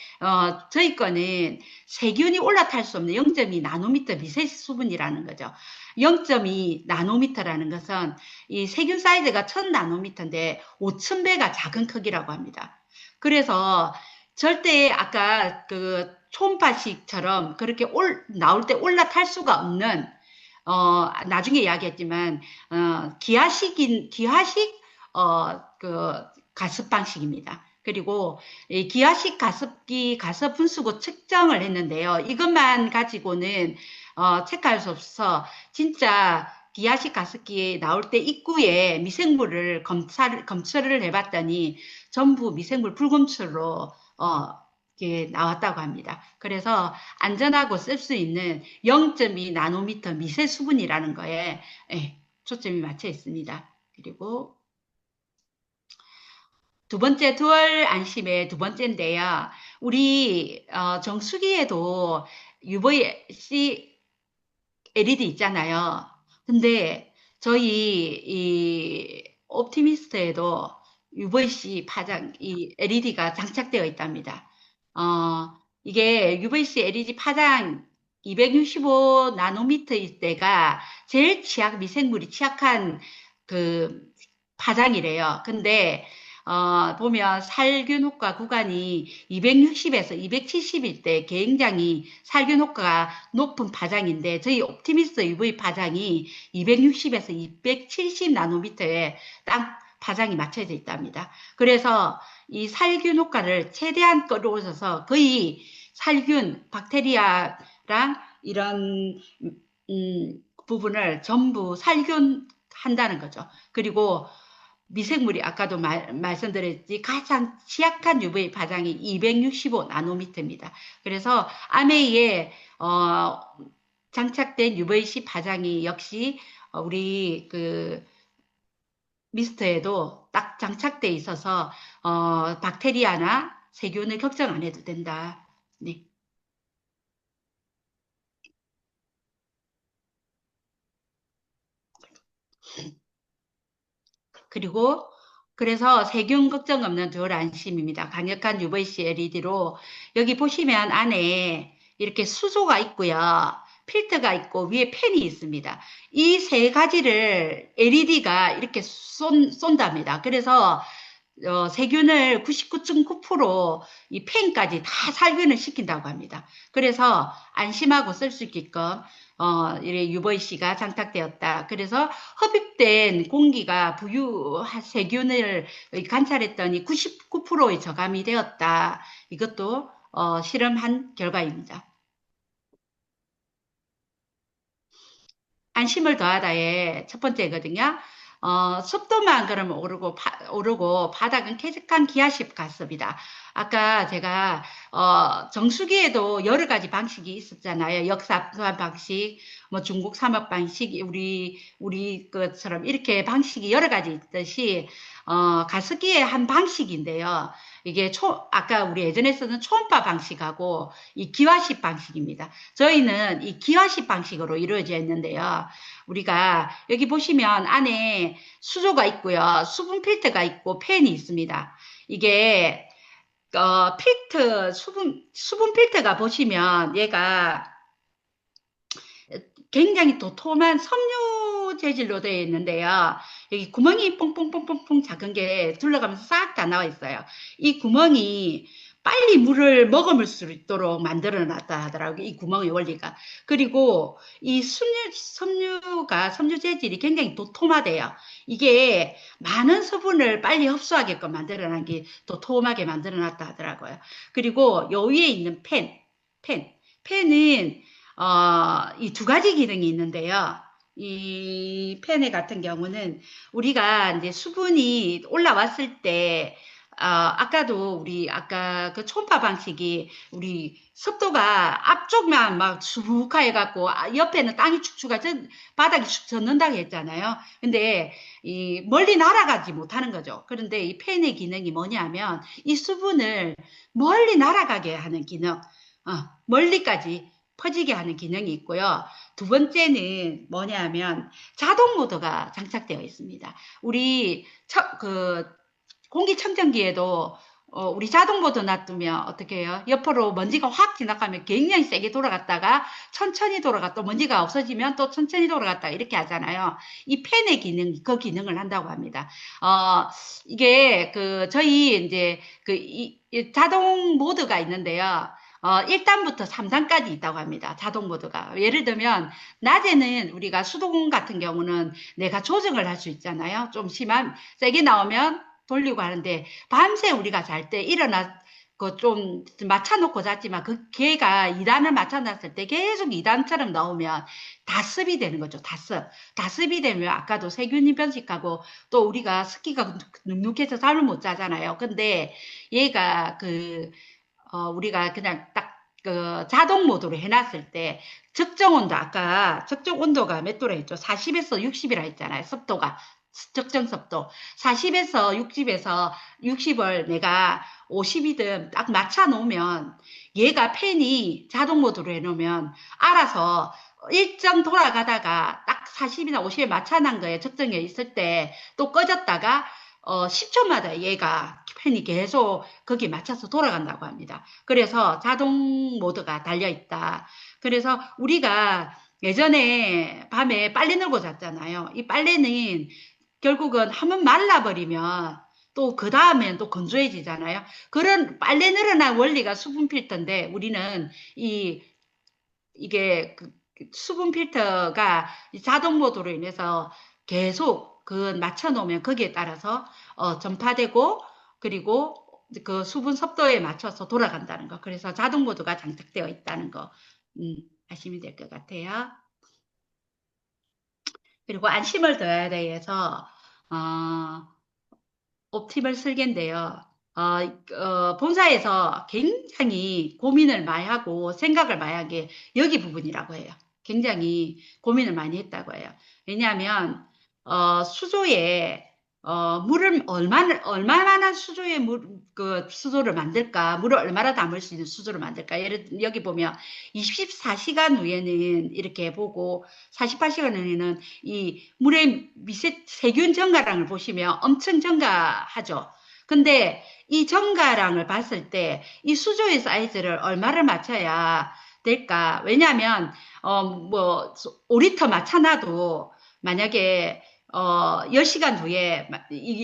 저희 거는 세균이 올라탈 수 없는 0.2 나노미터 미세 수분이라는 거죠. 0.2 나노미터라는 것은 이 세균 사이즈가 1000나노미터인데 5000배가 작은 크기라고 합니다. 그래서 절대 아까 그 초음파식처럼 그렇게 나올 때 올라탈 수가 없는 나중에 이야기했지만 기하식 가습 방식입니다. 그리고 이 기하식 가습기 가습 분수구 측정을 했는데요. 이것만 가지고는 체크할 수 없어서 진짜 기하식 가습기 나올 때 입구에 미생물을 검출을 해봤더니 전부 미생물 불검출로 이게 나왔다고 합니다. 그래서 안전하고 쓸 수 있는 0.2 나노미터 미세 수분이라는 거에 초점이 맞춰 있습니다. 그리고 두 번째 듀얼 안심의 두 번째인데요. 우리 정수기에도 UVC LED 있잖아요. 근데 저희 이 옵티미스트에도 UVC 파장, 이 LED가 장착되어 있답니다. 이게 UVC LED 파장 265 나노미터일 때가 제일 미생물이 취약한 그 파장이래요. 근데 보면 살균 효과 구간이 260에서 270일 때 굉장히 살균 효과가 높은 파장인데 저희 옵티미스트 UV 파장이 260에서 270 나노미터에 딱 파장이 맞춰져 있답니다. 그래서 이 살균 효과를 최대한 끌어올려서 거의 살균, 박테리아랑 이런 부분을 전부 살균한다는 거죠. 그리고 미생물이 아까도 말씀드렸지 가장 취약한 UV 파장이 265 나노미터입니다. 그래서 아메이에 장착된 UVC 파장이 역시 우리 그 미스트에도 딱 장착돼 있어서 박테리아나 세균을 걱정 안 해도 된다. 네. 그리고 그래서 세균 걱정 없는 듀얼 안심입니다. 강력한 UVC LED로 여기 보시면 안에 이렇게 수조가 있고요. 필터가 있고 위에 팬이 있습니다. 이 세 가지를 LED가 이렇게 쏜답니다. 그래서 세균을 99.9% 이 팬까지 다 살균을 시킨다고 합니다. 그래서 안심하고 쓸 수 있게끔 이래 UVC가 장착되었다. 그래서 흡입된 공기가 세균을 관찰했더니 99%의 저감이 되었다. 이것도 실험한 결과입니다. 안심을 더하다의 첫 번째거든요. 습도만 그러면 오르고 바닥은 쾌적한 기하식 가습이다. 아까 제가 정수기에도 여러 가지 방식이 있었잖아요. 역삽 방식, 뭐 중국 삼합 방식, 우리 것처럼 이렇게 방식이 여러 가지 있듯이 가습기의 한 방식인데요. 이게 아까 우리 예전에 쓰던 초음파 방식하고 이 기화식 방식입니다. 저희는 이 기화식 방식으로 이루어져 있는데요. 우리가 여기 보시면 안에 수조가 있고요. 수분 필터가 있고 팬이 있습니다. 이게 수분 필터가 보시면 얘가 굉장히 도톰한 섬유 재질로 되어 있는데요. 여기 구멍이 뽕뽕뽕뽕뽕 작은 게 둘러가면서 싹 다 나와 있어요. 이 구멍이 빨리 물을 머금을 수 있도록 만들어 놨다 하더라고요. 이 구멍의 원리가. 그리고 이 섬유 재질이 굉장히 도톰하대요. 이게 많은 수분을 빨리 흡수하게끔 만들어 놓은 게 도톰하게 만들어 놨다 하더라고요. 그리고 요 위에 있는 팬, 펜은 이 두 가지 기능이 있는데요. 이 펜의 같은 경우는 우리가 이제 수분이 올라왔을 때 아까도 우리 아까 그 초음파 방식이 우리 습도가 앞쪽만 막 수북하게 갖고 옆에는 땅이 바닥이 축 젖는다고 했잖아요. 근데 이 멀리 날아가지 못하는 거죠. 그런데 이 펜의 기능이 뭐냐면 이 수분을 멀리 날아가게 하는 기능, 멀리까지 퍼지게 하는 기능이 있고요. 두 번째는 뭐냐면 자동 모드가 장착되어 있습니다. 우리 공기청정기에도 우리 자동 모드 놔두면 어떻게 해요? 옆으로 먼지가 확 지나가면 굉장히 세게 돌아갔다가 천천히 돌아갔다 먼지가 없어지면 또 천천히 돌아갔다 이렇게 하잖아요. 이 펜의 기능, 그 기능을 한다고 합니다. 이게 저희 이제 이 자동 모드가 있는데요. 1단부터 3단까지 있다고 합니다. 자동 모드가. 예를 들면, 낮에는 우리가 수도공 같은 경우는 내가 조정을 할 수 있잖아요. 좀 세게 나오면 돌리고 하는데, 밤새 우리가 잘 때 좀 맞춰놓고 잤지만, 걔가 2단을 맞춰놨을 때 계속 2단처럼 나오면 다습이 되는 거죠. 다습이 되면 아까도 세균이 번식하고, 또 우리가 습기가 눅눅해서 잠을 못 자잖아요. 근데 얘가 우리가 그냥 딱 자동 모드로 해놨을 때 적정 온도, 아까 적정 온도가 몇 도라 했죠? 40에서 60이라 했잖아요. 습도가. 적정 습도. 40에서 60을 내가 50이든 딱 맞춰 놓으면 얘가 펜이 자동 모드로 해놓으면 알아서 일정 돌아가다가 딱 40이나 50에 맞춰 놓은 거에 적정에 있을 때 또 꺼졌다가 10초마다 얘가 펜이 계속 거기에 맞춰서 돌아간다고 합니다. 그래서 자동 모드가 달려있다. 그래서 우리가 예전에 밤에 빨래 널고 잤잖아요. 이 빨래는 결국은 한번 말라버리면 또 그 다음엔 또 건조해지잖아요. 그런 빨래 늘어난 원리가 수분 필터인데 우리는 이게 수분 필터가 자동 모드로 인해서 계속 맞춰 놓으면 거기에 따라서 전파되고 그리고 그 수분 섭도에 맞춰서 돌아간다는 거. 그래서 자동 모드가 장착되어 있다는 거 아시면 될 것 같아요. 그리고 안심을 더해야 돼서 옵티멀 설계인데요. 본사에서 굉장히 고민을 많이 하고 생각을 많이 한 게 여기 부분이라고 해요. 굉장히 고민을 많이 했다고 해요. 왜냐하면 수조에 물을 얼마나 수조에 수조를 만들까, 물을 얼마나 담을 수 있는 수조를 만들까. 여기 보면 24시간 후에는 이렇게 보고 48시간 후에는 이 물의 세균 증가량을 보시면 엄청 증가하죠. 근데 이 증가량을 봤을 때 이 수조의 사이즈를 얼마를 맞춰야 될까? 왜냐하면 5리터 맞춰놔도 만약에 10시간 후에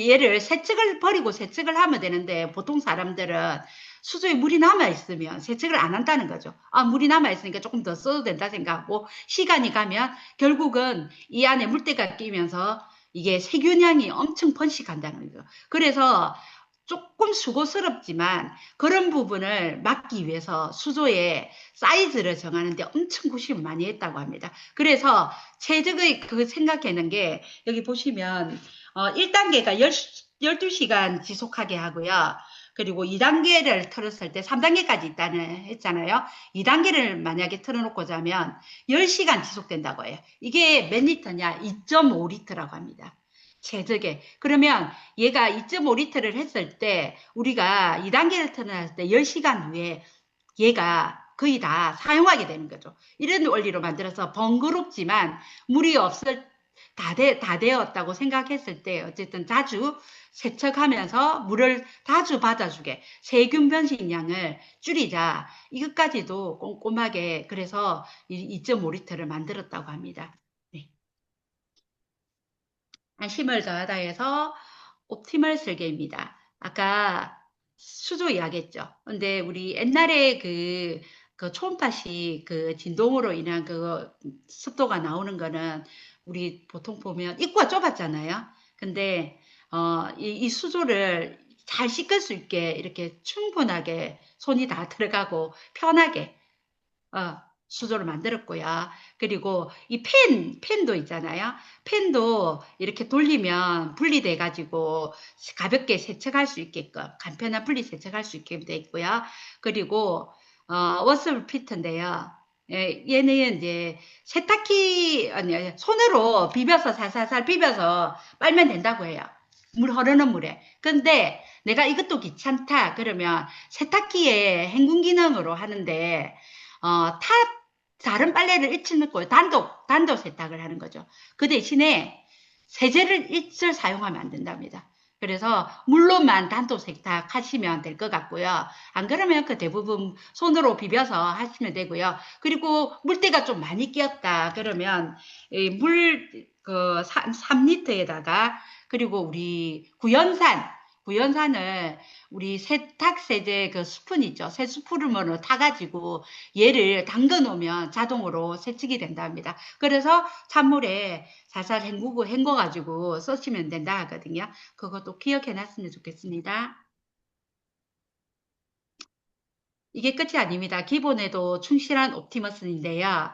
얘를 세척을 버리고 세척을 하면 되는데 보통 사람들은 수조에 물이 남아있으면 세척을 안 한다는 거죠. 물이 남아있으니까 조금 더 써도 된다 생각하고 시간이 가면 결국은 이 안에 물때가 끼면서 이게 세균량이 엄청 번식한다는 거죠. 그래서 조금 수고스럽지만 그런 부분을 막기 위해서 수조의 사이즈를 정하는데 엄청 고심을 많이 했다고 합니다. 그래서 최적의 생각하는 게 여기 보시면 1단계가 12시간 지속하게 하고요. 그리고 2단계를 틀었을 때 3단계까지 있다는 했잖아요. 2단계를 만약에 틀어놓고 자면 10시간 지속된다고 해요. 이게 몇 리터냐? 2.5리터라고 합니다. 최적의. 그러면 얘가 2.5리터를 했을 때 우리가 2단계를 틀어놨을 때 10시간 후에 얘가 거의 다 사용하게 되는 거죠. 이런 원리로 만들어서 번거롭지만 물이 다 되었다고 생각했을 때 어쨌든 자주 세척하면서 물을 자주 받아주게 세균 변식량을 줄이자. 이것까지도 꼼꼼하게 그래서 2.5리터를 만들었다고 합니다. 네. 안심을 더하다 해서 옵티멀 설계입니다. 아까 수조 이야기했죠. 근데 우리 옛날에 그 초음파식 진동으로 인한 습도가 나오는 거는 우리 보통 보면 입구가 좁았잖아요. 근데 이 수조를 잘 씻을 수 있게 이렇게 충분하게 손이 다 들어가고 편하게 수조를 만들었고요. 그리고 이 팬도 있잖아요. 팬도 이렇게 돌리면 분리돼 가지고 가볍게 세척할 수 있게끔 간편한 분리 세척할 수 있게 돼 있고요. 그리고 워스블 피트인데요. 예, 얘는 이제 세탁기 아니 손으로 비벼서 살살살 비벼서 빨면 된다고 해요. 물 흐르는 물에. 근데 내가 이것도 귀찮다 그러면 세탁기에 헹군 기능으로 하는데 다른 빨래를 일치 넣고 단독 세탁을 하는 거죠. 그 대신에 세제를 일절 사용하면 안 된답니다. 그래서 물로만 단독 세탁하시면 될 것 같고요. 안 그러면 그 대부분 손으로 비벼서 하시면 되고요. 그리고 물때가 좀 많이 끼었다 그러면 그 3리터에다가 그리고 우리 구연산을 우리 세탁세제 그 스푼 있죠. 새 스푼으로 타가지고 얘를 담궈 놓으면 자동으로 세척이 된답니다. 그래서 찬물에 살살 헹궈가지고 쓰시면 된다 하거든요. 그것도 기억해 놨으면 좋겠습니다. 이게 끝이 아닙니다. 기본에도 충실한 옵티머스인데요.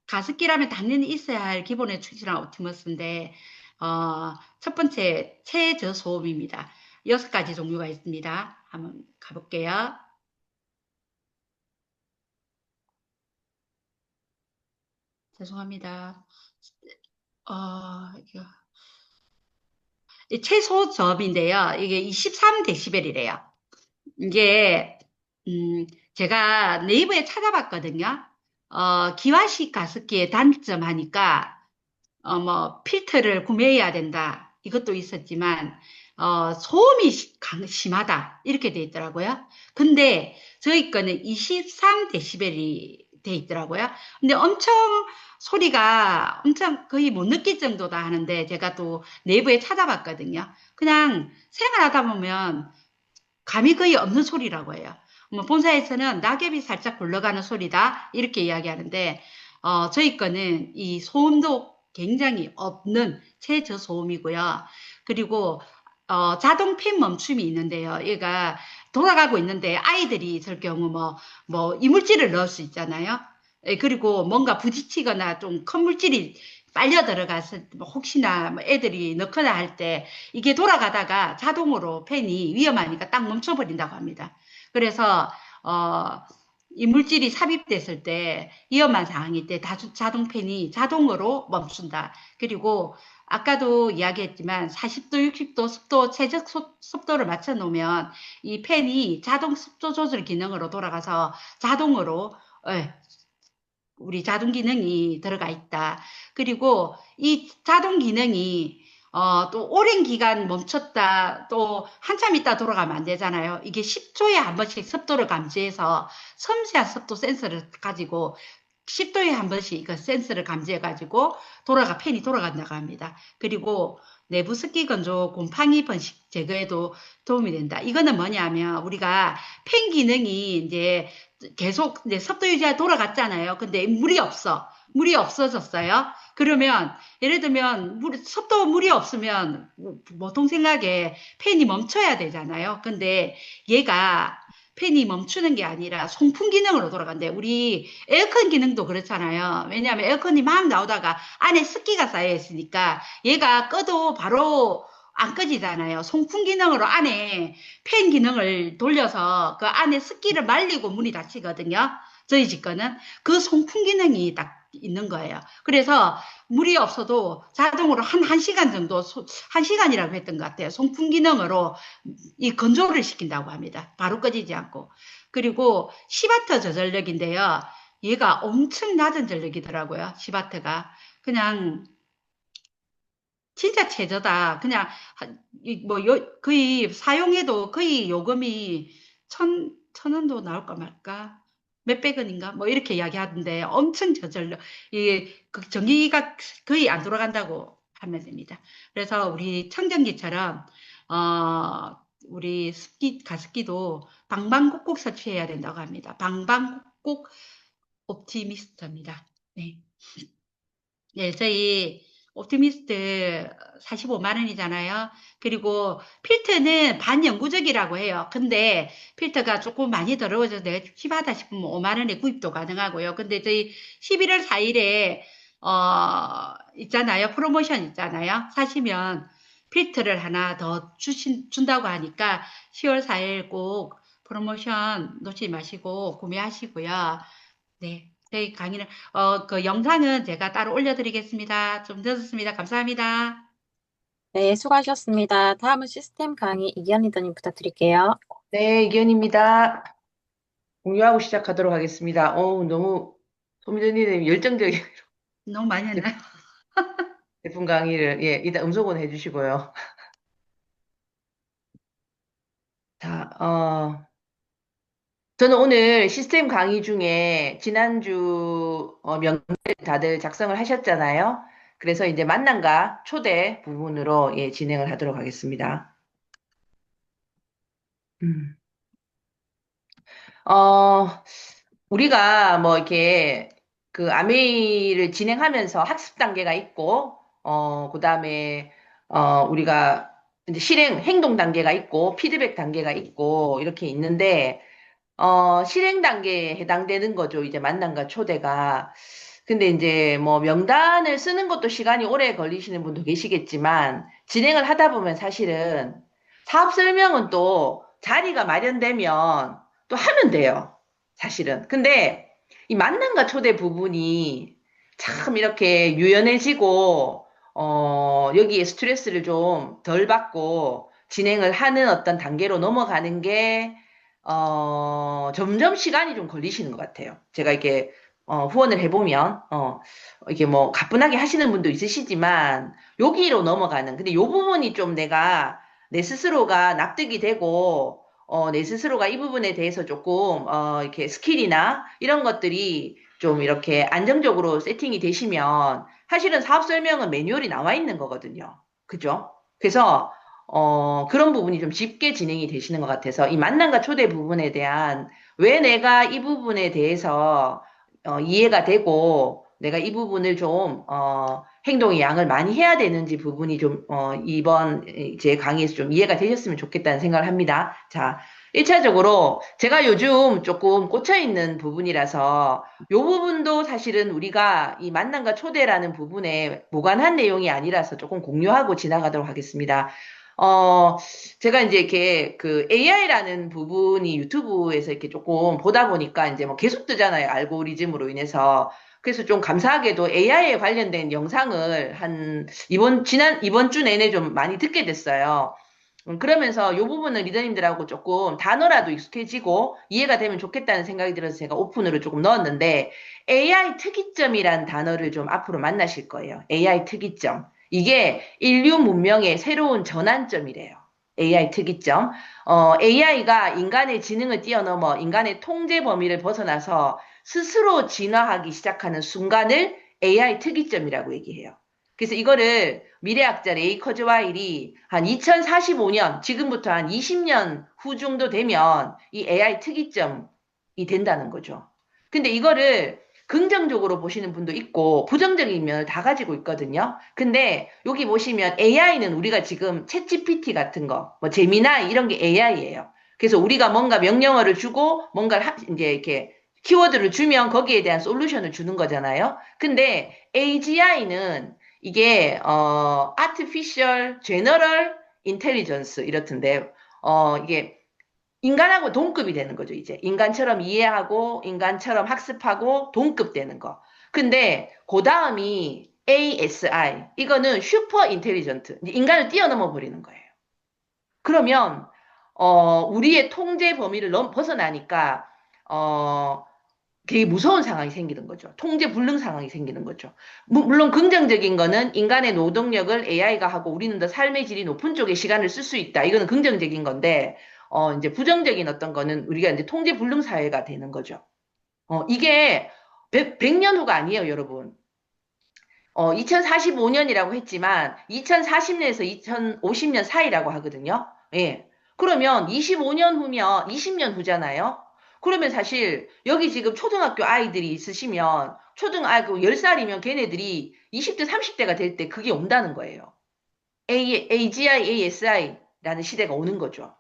가습기라면 당연히 있어야 할 기본에 충실한 옵티머스인데, 첫 번째, 최저소음입니다. 6가지 종류가 있습니다. 한번 가볼게요. 죄송합니다. 최소저음인데요. 이게 23데시벨이래요. 이게, 제가 네이버에 찾아봤거든요. 기화식 가습기의 단점 하니까, 필터를 구매해야 된다. 이것도 있었지만, 소음이 심하다. 이렇게 돼 있더라고요. 근데 저희 거는 23데시벨이 돼 있더라고요. 근데 소리가 엄청 거의 못 느낄 정도다 하는데 제가 또 네이버에 찾아봤거든요. 그냥 생활하다 보면 감이 거의 없는 소리라고 해요. 본사에서는 낙엽이 살짝 굴러가는 소리다. 이렇게 이야기하는데, 저희 거는 이 소음도 굉장히 없는 최저소음이고요. 그리고, 자동 팬 멈춤이 있는데요. 얘가 돌아가고 있는데 아이들이 있을 경우 이물질을 넣을 수 있잖아요. 예, 그리고 뭔가 부딪히거나 좀 큰 물질이 빨려 들어가서 혹시나 애들이 넣거나 할 때 이게 돌아가다가 자동으로 팬이 위험하니까 딱 멈춰버린다고 합니다. 그래서 이물질이 삽입됐을 때 위험한 상황일 때 자동 팬이 자동으로 멈춘다. 그리고 아까도 이야기했지만 40도, 60도 습도, 최적 습도를 맞춰 놓으면 이 팬이 자동 습도 조절 기능으로 돌아가서 자동으로 우리 자동 기능이 들어가 있다. 그리고 이 자동 기능이 또 오랜 기간 멈췄다 또 한참 있다 돌아가면 안 되잖아요. 이게 10초에 한 번씩 습도를 감지해서 섬세한 습도 센서를 가지고 10도에 한 번씩 그 센서를 감지해 가지고 팬이 돌아간다고 합니다. 그리고 내부 습기 건조 곰팡이 번식 제거에도 도움이 된다. 이거는 뭐냐면 우리가 팬 기능이 이제 계속 이제 습도 유지가 돌아갔잖아요. 근데 물이 없어졌어요. 그러면 예를 들면 물이 없으면 보통 생각에 팬이 멈춰야 되잖아요. 근데 얘가 팬이 멈추는 게 아니라 송풍 기능으로 돌아간대. 우리 에어컨 기능도 그렇잖아요. 왜냐하면 에어컨이 막 나오다가 안에 습기가 쌓여 있으니까 얘가 꺼도 바로 안 꺼지잖아요. 송풍 기능으로 안에 팬 기능을 돌려서 그 안에 습기를 말리고 문이 닫히거든요. 저희 집 거는 그 송풍 기능이 딱 있는 거예요. 그래서 물이 없어도 자동으로 한 시간 정도, 한 시간이라고 했던 것 같아요. 송풍 기능으로 이 건조를 시킨다고 합니다. 바로 꺼지지 않고. 그리고 10W 저전력인데요. 얘가 엄청 낮은 전력이더라고요. 10W가. 그냥 진짜 최저다. 그냥 거의 사용해도 거의 요금이 천 원도 나올까 말까? 몇백 원인가? 이렇게 이야기하던데 엄청 저절로 이게 그 전기가 거의 안 돌아간다고 하면 됩니다. 그래서 우리 청정기처럼 우리 가습기도 방방곡곡 설치해야 된다고 합니다. 방방곡곡 옵티미스트입니다. 네. 네, 저희 옵티미스트 45만 원이잖아요. 그리고 필터는 반영구적이라고 해요. 근데 필터가 조금 많이 더러워져서 내가 좀 심하다 싶으면 5만 원에 구입도 가능하고요. 근데 저희 11월 4일에 있잖아요. 프로모션 있잖아요. 사시면 필터를 하나 더 준다고 하니까 10월 4일 꼭 프로모션 놓치지 마시고 구매하시고요. 네. 저희 강의는, 그 영상은 제가 따로 올려드리겠습니다. 좀 늦었습니다. 감사합니다. 네, 수고하셨습니다. 다음은 시스템 강의 이기현 리더님 부탁드릴게요. 네, 이견입니다. 공유하고 시작하도록 하겠습니다. 너무 소미더님 열정적인 너무 많이 했나요? 제품 강의를, 예, 일단 음소거는 해주시고요. 자, 저는 오늘 시스템 강의 중에 지난주 명단 다들 작성을 하셨잖아요. 그래서 이제 만남과 초대 부분으로 예, 진행을 하도록 하겠습니다. 음. 어, 우리가 뭐 이렇게 그 아메이를 진행하면서 학습 단계가 있고, 그다음에 우리가 이제 실행, 행동 단계가 있고, 피드백 단계가 있고, 이렇게 있는데, 실행 단계에 해당되는 거죠. 이제 만남과 초대가. 근데 이제 뭐 명단을 쓰는 것도 시간이 오래 걸리시는 분도 계시겠지만, 진행을 하다 보면 사실은 사업 설명은 또 자리가 마련되면 또 하면 돼요. 사실은. 근데 이 만남과 초대 부분이 참 이렇게 유연해지고, 여기에 스트레스를 좀 덜 받고 진행을 하는 어떤 단계로 넘어가는 게 점점 시간이 좀 걸리시는 것 같아요. 제가 이렇게, 후원을 해보면, 이게 뭐, 가뿐하게 하시는 분도 있으시지만, 여기로 넘어가는, 근데 요 부분이 좀 내가, 내 스스로가 납득이 되고, 내 스스로가 이 부분에 대해서 조금, 이렇게 스킬이나 이런 것들이 좀 이렇게 안정적으로 세팅이 되시면, 사실은 사업 설명은 매뉴얼이 나와 있는 거거든요. 그죠? 그래서, 그런 부분이 좀 쉽게 진행이 되시는 것 같아서 이 만남과 초대 부분에 대한 왜 내가 이 부분에 대해서 이해가 되고 내가 이 부분을 좀 행동의 양을 많이 해야 되는지 부분이 좀 이번 제 강의에서 좀 이해가 되셨으면 좋겠다는 생각을 합니다. 자, 1차적으로 제가 요즘 조금 꽂혀있는 부분이라서 이 부분도 사실은 우리가 이 만남과 초대라는 부분에 무관한 내용이 아니라서 조금 공유하고 지나가도록 하겠습니다. 제가 이제 이렇게 그 AI라는 부분이 유튜브에서 이렇게 조금 보다 보니까 이제 뭐 계속 뜨잖아요. 알고리즘으로 인해서. 그래서 좀 감사하게도 AI에 관련된 영상을 이번 주 내내 좀 많이 듣게 됐어요. 그러면서 이 부분은 리더님들하고 조금 단어라도 익숙해지고 이해가 되면 좋겠다는 생각이 들어서 제가 오픈으로 조금 넣었는데 AI 특이점이란 단어를 좀 앞으로 만나실 거예요. AI 특이점. 이게 인류 문명의 새로운 전환점이래요. AI 특이점. AI가 인간의 지능을 뛰어넘어 인간의 통제 범위를 벗어나서 스스로 진화하기 시작하는 순간을 AI 특이점이라고 얘기해요. 그래서 이거를 미래학자 레이 커즈와일이 한 2045년, 지금부터 한 20년 후 정도 되면 이 AI 특이점이 된다는 거죠. 근데 이거를 긍정적으로 보시는 분도 있고 부정적인 면을 다 가지고 있거든요. 근데 여기 보시면 AI는 우리가 지금 챗GPT 같은 거, 뭐 제미나이 이런 게 AI예요. 그래서 우리가 뭔가 명령어를 주고 뭔가를 이제 이렇게 키워드를 주면 거기에 대한 솔루션을 주는 거잖아요. 근데 AGI는 이게 Artificial General Intelligence 이렇던데 이게 인간하고 동급이 되는 거죠, 이제. 인간처럼 이해하고, 인간처럼 학습하고, 동급 되는 거. 근데, 그 다음이 ASI. 이거는 슈퍼 인텔리전트. 인간을 뛰어넘어 버리는 거예요. 그러면, 우리의 통제 범위를 벗어나니까, 되게 무서운 상황이 생기는 거죠. 통제 불능 상황이 생기는 거죠. 물론 긍정적인 거는 인간의 노동력을 AI가 하고 우리는 더 삶의 질이 높은 쪽에 시간을 쓸 수 있다. 이거는 긍정적인 건데, 이제 부정적인 어떤 거는 우리가 이제 통제 불능 사회가 되는 거죠. 이게 100년 후가 아니에요, 여러분. 2045년이라고 했지만 2040년에서 2050년 사이라고 하거든요. 예. 그러면 25년 후면 20년 후잖아요. 그러면 사실 여기 지금 초등학교 아이들이 있으시면 그 10살이면 걔네들이 20대, 30대가 될 때 그게 온다는 거예요. AGI, ASI라는 시대가 오는 거죠.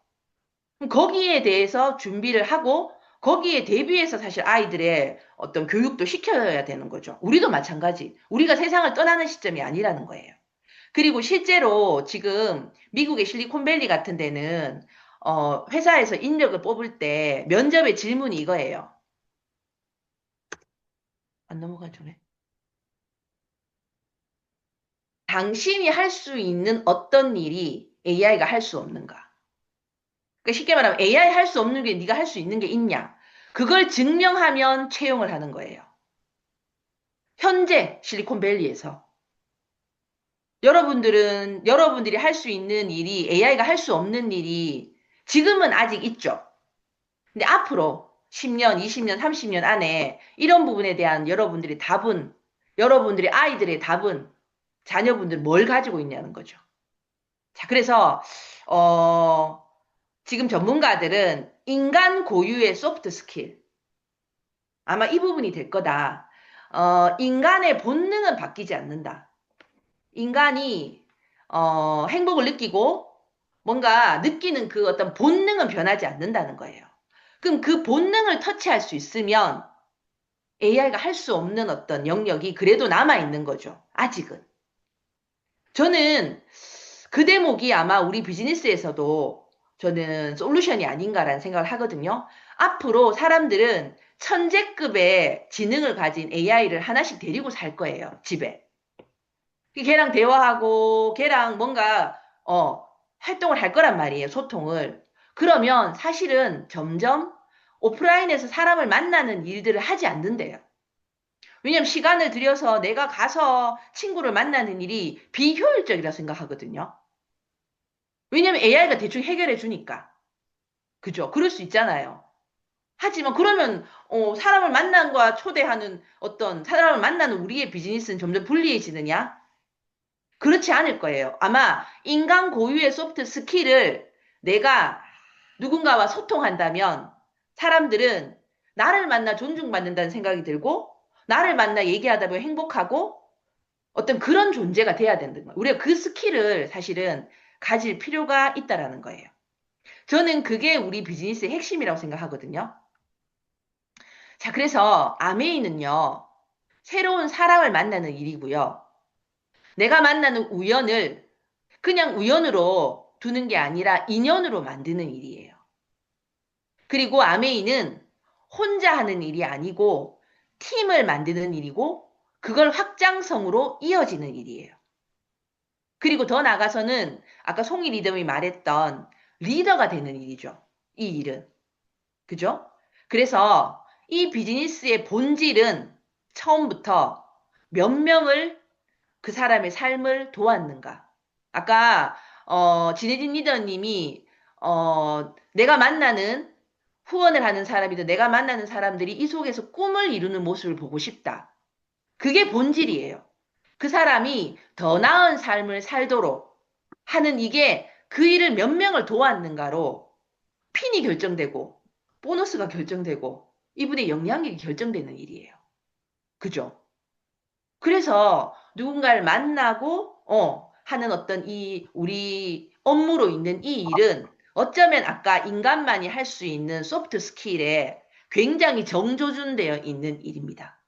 그럼 거기에 대해서 준비를 하고 거기에 대비해서 사실 아이들의 어떤 교육도 시켜야 되는 거죠. 우리도 마찬가지. 우리가 세상을 떠나는 시점이 아니라는 거예요. 그리고 실제로 지금 미국의 실리콘밸리 같은 데는 회사에서 인력을 뽑을 때 면접의 질문이 이거예요. 안 넘어가주네. 당신이 할 수 있는 어떤 일이 AI가 할 수 없는가? 그러니까 쉽게 말하면 AI 할 수 없는 게 네가 할 수 있는 게 있냐? 그걸 증명하면 채용을 하는 거예요. 현재 실리콘밸리에서 여러분들이 할 수 있는 일이 AI가 할 수 없는 일이 지금은 아직 있죠. 근데 앞으로 10년, 20년, 30년 안에 이런 부분에 대한 여러분들의 아이들의 답은 자녀분들 뭘 가지고 있냐는 거죠. 자, 그래서 지금 전문가들은 인간 고유의 소프트 스킬, 아마 이 부분이 될 거다. 인간의 본능은 바뀌지 않는다. 인간이 행복을 느끼고 뭔가 느끼는 그 어떤 본능은 변하지 않는다는 거예요. 그럼 그 본능을 터치할 수 있으면 AI가 할 수 없는 어떤 영역이 그래도 남아있는 거죠. 아직은. 저는 그 대목이 아마 우리 비즈니스에서도 저는 솔루션이 아닌가라는 생각을 하거든요. 앞으로 사람들은 천재급의 지능을 가진 AI를 하나씩 데리고 살 거예요, 집에. 걔랑 대화하고 걔랑 뭔가 활동을 할 거란 말이에요, 소통을. 그러면 사실은 점점 오프라인에서 사람을 만나는 일들을 하지 않는데요. 왜냐면 시간을 들여서 내가 가서 친구를 만나는 일이 비효율적이라 생각하거든요. 왜냐면 AI가 대충 해결해 주니까. 그죠? 그럴 수 있잖아요. 하지만 그러면 사람을 만난과 초대하는 어떤 사람을 만나는 우리의 비즈니스는 점점 불리해지느냐? 그렇지 않을 거예요. 아마 인간 고유의 소프트 스킬을 내가 누군가와 소통한다면 사람들은 나를 만나 존중받는다는 생각이 들고 나를 만나 얘기하다 보면 행복하고 어떤 그런 존재가 돼야 된다는 거예요. 우리가 그 스킬을 사실은 가질 필요가 있다라는 거예요. 저는 그게 우리 비즈니스의 핵심이라고 생각하거든요. 자, 그래서 아메이는요, 새로운 사람을 만나는 일이고요. 내가 만나는 우연을 그냥 우연으로 두는 게 아니라 인연으로 만드는 일이에요. 그리고 아메이는 혼자 하는 일이 아니고 팀을 만드는 일이고 그걸 확장성으로 이어지는 일이에요. 그리고 더 나아가서는 아까 송이 리더님이 말했던 리더가 되는 일이죠. 이 일은. 그죠? 그래서 이 비즈니스의 본질은 처음부터 몇 명을 그 사람의 삶을 도왔는가. 아까 진혜진 리더님이 내가 만나는 후원을 하는 사람이든 내가 만나는 사람들이 이 속에서 꿈을 이루는 모습을 보고 싶다. 그게 본질이에요. 그 사람이 더 나은 삶을 살도록 하는 이게 그 일을 몇 명을 도왔는가로 핀이 결정되고 보너스가 결정되고 이분의 영향력이 결정되는 일이에요. 그죠? 그래서 누군가를 만나고 하는 어떤 우리 업무로 있는 이 일은 어쩌면 아까 인간만이 할 수 있는 소프트 스킬에 굉장히 정조준되어 있는 일입니다.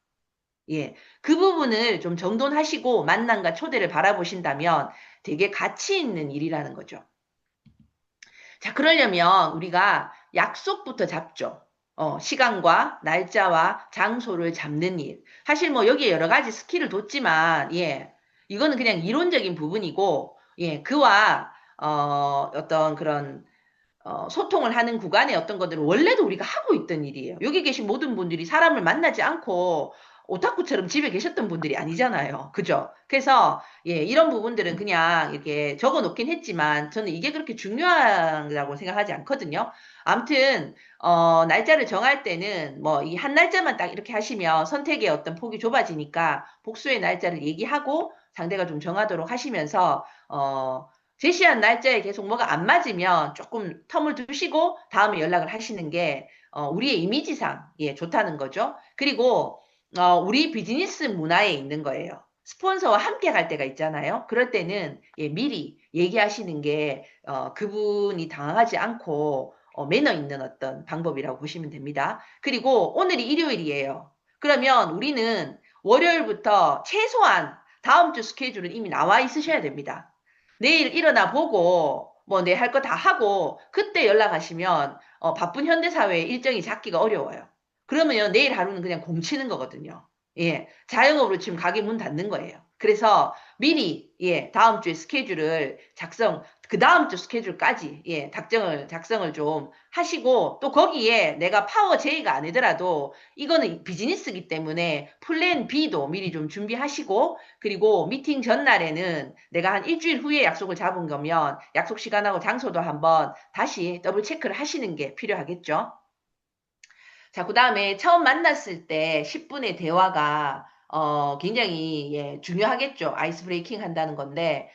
예, 그 부분을 좀 정돈하시고 만남과 초대를 바라보신다면 되게 가치 있는 일이라는 거죠. 자, 그러려면 우리가 약속부터 잡죠. 시간과 날짜와 장소를 잡는 일. 사실 뭐 여기에 여러 가지 스킬을 뒀지만, 예, 이거는 그냥 이론적인 부분이고, 예, 그와, 어떤 그런, 소통을 하는 구간의 어떤 것들은 원래도 우리가 하고 있던 일이에요. 여기 계신 모든 분들이 사람을 만나지 않고 오타쿠처럼 집에 계셨던 분들이 아니잖아요. 그죠? 그래서, 예, 이런 부분들은 그냥 이렇게 적어 놓긴 했지만 저는 이게 그렇게 중요하다고 생각하지 않거든요. 아무튼, 날짜를 정할 때는 뭐 이 한 날짜만 딱 이렇게 하시면 선택의 어떤 폭이 좁아지니까 복수의 날짜를 얘기하고 상대가 좀 정하도록 하시면서, 제시한 날짜에 계속 뭐가 안 맞으면 조금 텀을 두시고 다음에 연락을 하시는 게 우리의 이미지상 예, 좋다는 거죠. 그리고 우리 비즈니스 문화에 있는 거예요. 스폰서와 함께 갈 때가 있잖아요. 그럴 때는 예, 미리 얘기하시는 게 그분이 당황하지 않고 매너 있는 어떤 방법이라고 보시면 됩니다. 그리고 오늘이 일요일이에요. 그러면 우리는 월요일부터 최소한 다음 주 스케줄은 이미 나와 있으셔야 됩니다. 내일 일어나 보고 뭐 내 할 거 다 하고 그때 연락하시면 바쁜 현대사회에 일정이 잡기가 어려워요. 그러면 내일 하루는 그냥 공치는 거거든요. 예, 자영업으로 지금 가게 문 닫는 거예요. 그래서 미리 예, 다음 주에 스케줄을 그 다음 주 스케줄까지 예, 작성을 좀 하시고 또 거기에 내가 파워 J가 아니더라도 이거는 비즈니스이기 때문에 플랜 B도 미리 좀 준비하시고 그리고 미팅 전날에는 내가 한 일주일 후에 약속을 잡은 거면 약속 시간하고 장소도 한번 다시 더블 체크를 하시는 게 필요하겠죠. 자, 그 다음에 처음 만났을 때 10분의 대화가 굉장히 예, 중요하겠죠. 아이스 브레이킹 한다는 건데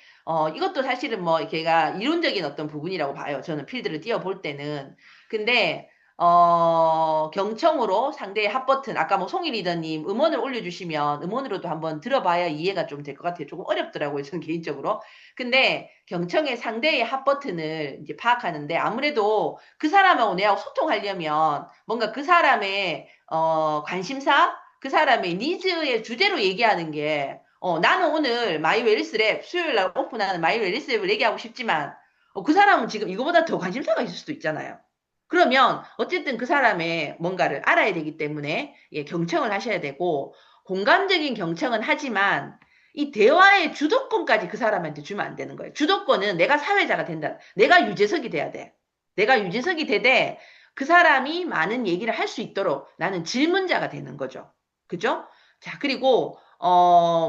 이것도 사실은 뭐 걔가 이론적인 어떤 부분이라고 봐요. 저는 필드를 뛰어볼 때는. 근데 경청으로 상대의 핫버튼 아까 뭐 송이 리더님 음원을 올려주시면 음원으로도 한번 들어봐야 이해가 좀 될 것 같아요. 조금 어렵더라고요. 저는 개인적으로. 근데 경청의 상대의 핫버튼을 이제 파악하는데 아무래도 그 사람하고 내하고 소통하려면 뭔가 그 사람의 관심사, 그 사람의 니즈의 주제로 얘기하는 게 나는 오늘 마이 웰리스 랩 수요일 날 오픈하는 마이 웰리스 랩을 얘기하고 싶지만 그 사람은 지금 이거보다 더 관심사가 있을 수도 있잖아요. 그러면 어쨌든 그 사람의 뭔가를 알아야 되기 때문에 예, 경청을 하셔야 되고 공감적인 경청은 하지만 이 대화의 주도권까지 그 사람한테 주면 안 되는 거예요. 주도권은 내가 사회자가 된다. 내가 유재석이 돼야 돼. 내가 유재석이 되되 그 사람이 많은 얘기를 할 수 있도록 나는 질문자가 되는 거죠. 그죠? 자, 그리고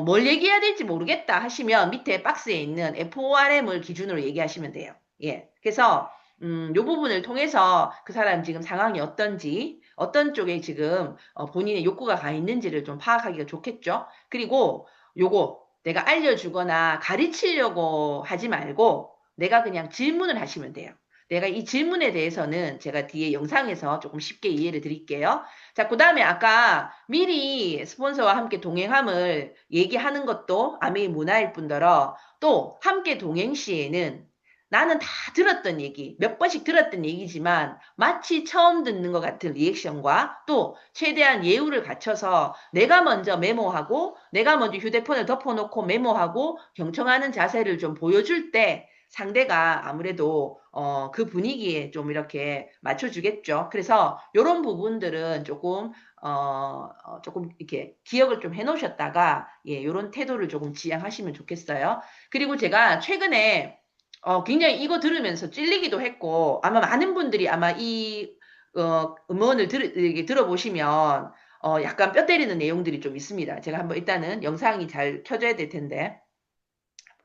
뭘 얘기해야 될지 모르겠다 하시면 밑에 박스에 있는 FORM을 기준으로 얘기하시면 돼요. 예. 그래서 요 부분을 통해서 그 사람 지금 상황이 어떤지, 어떤 쪽에 지금 본인의 욕구가 가 있는지를 좀 파악하기가 좋겠죠. 그리고 요거 내가 알려주거나 가르치려고 하지 말고 내가 그냥 질문을 하시면 돼요. 내가 이 질문에 대해서는 제가 뒤에 영상에서 조금 쉽게 이해를 드릴게요. 자, 그 다음에 아까 미리 스폰서와 함께 동행함을 얘기하는 것도 아메이 문화일 뿐더러 또 함께 동행 시에는 나는 다 들었던 얘기, 몇 번씩 들었던 얘기지만 마치 처음 듣는 것 같은 리액션과 또 최대한 예우를 갖춰서 내가 먼저 메모하고 내가 먼저 휴대폰을 덮어놓고 메모하고 경청하는 자세를 좀 보여줄 때 상대가 아무래도 그 분위기에 좀 이렇게 맞춰주겠죠. 그래서 이런 부분들은 조금 조금 이렇게 기억을 좀 해놓으셨다가 예, 이런 태도를 조금 지향하시면 좋겠어요. 그리고 제가 최근에 굉장히 이거 들으면서 찔리기도 했고 아마 많은 분들이 아마 이 음원을 들어보시면 약간 뼈 때리는 내용들이 좀 있습니다. 제가 한번 일단은 영상이 잘 켜져야 될 텐데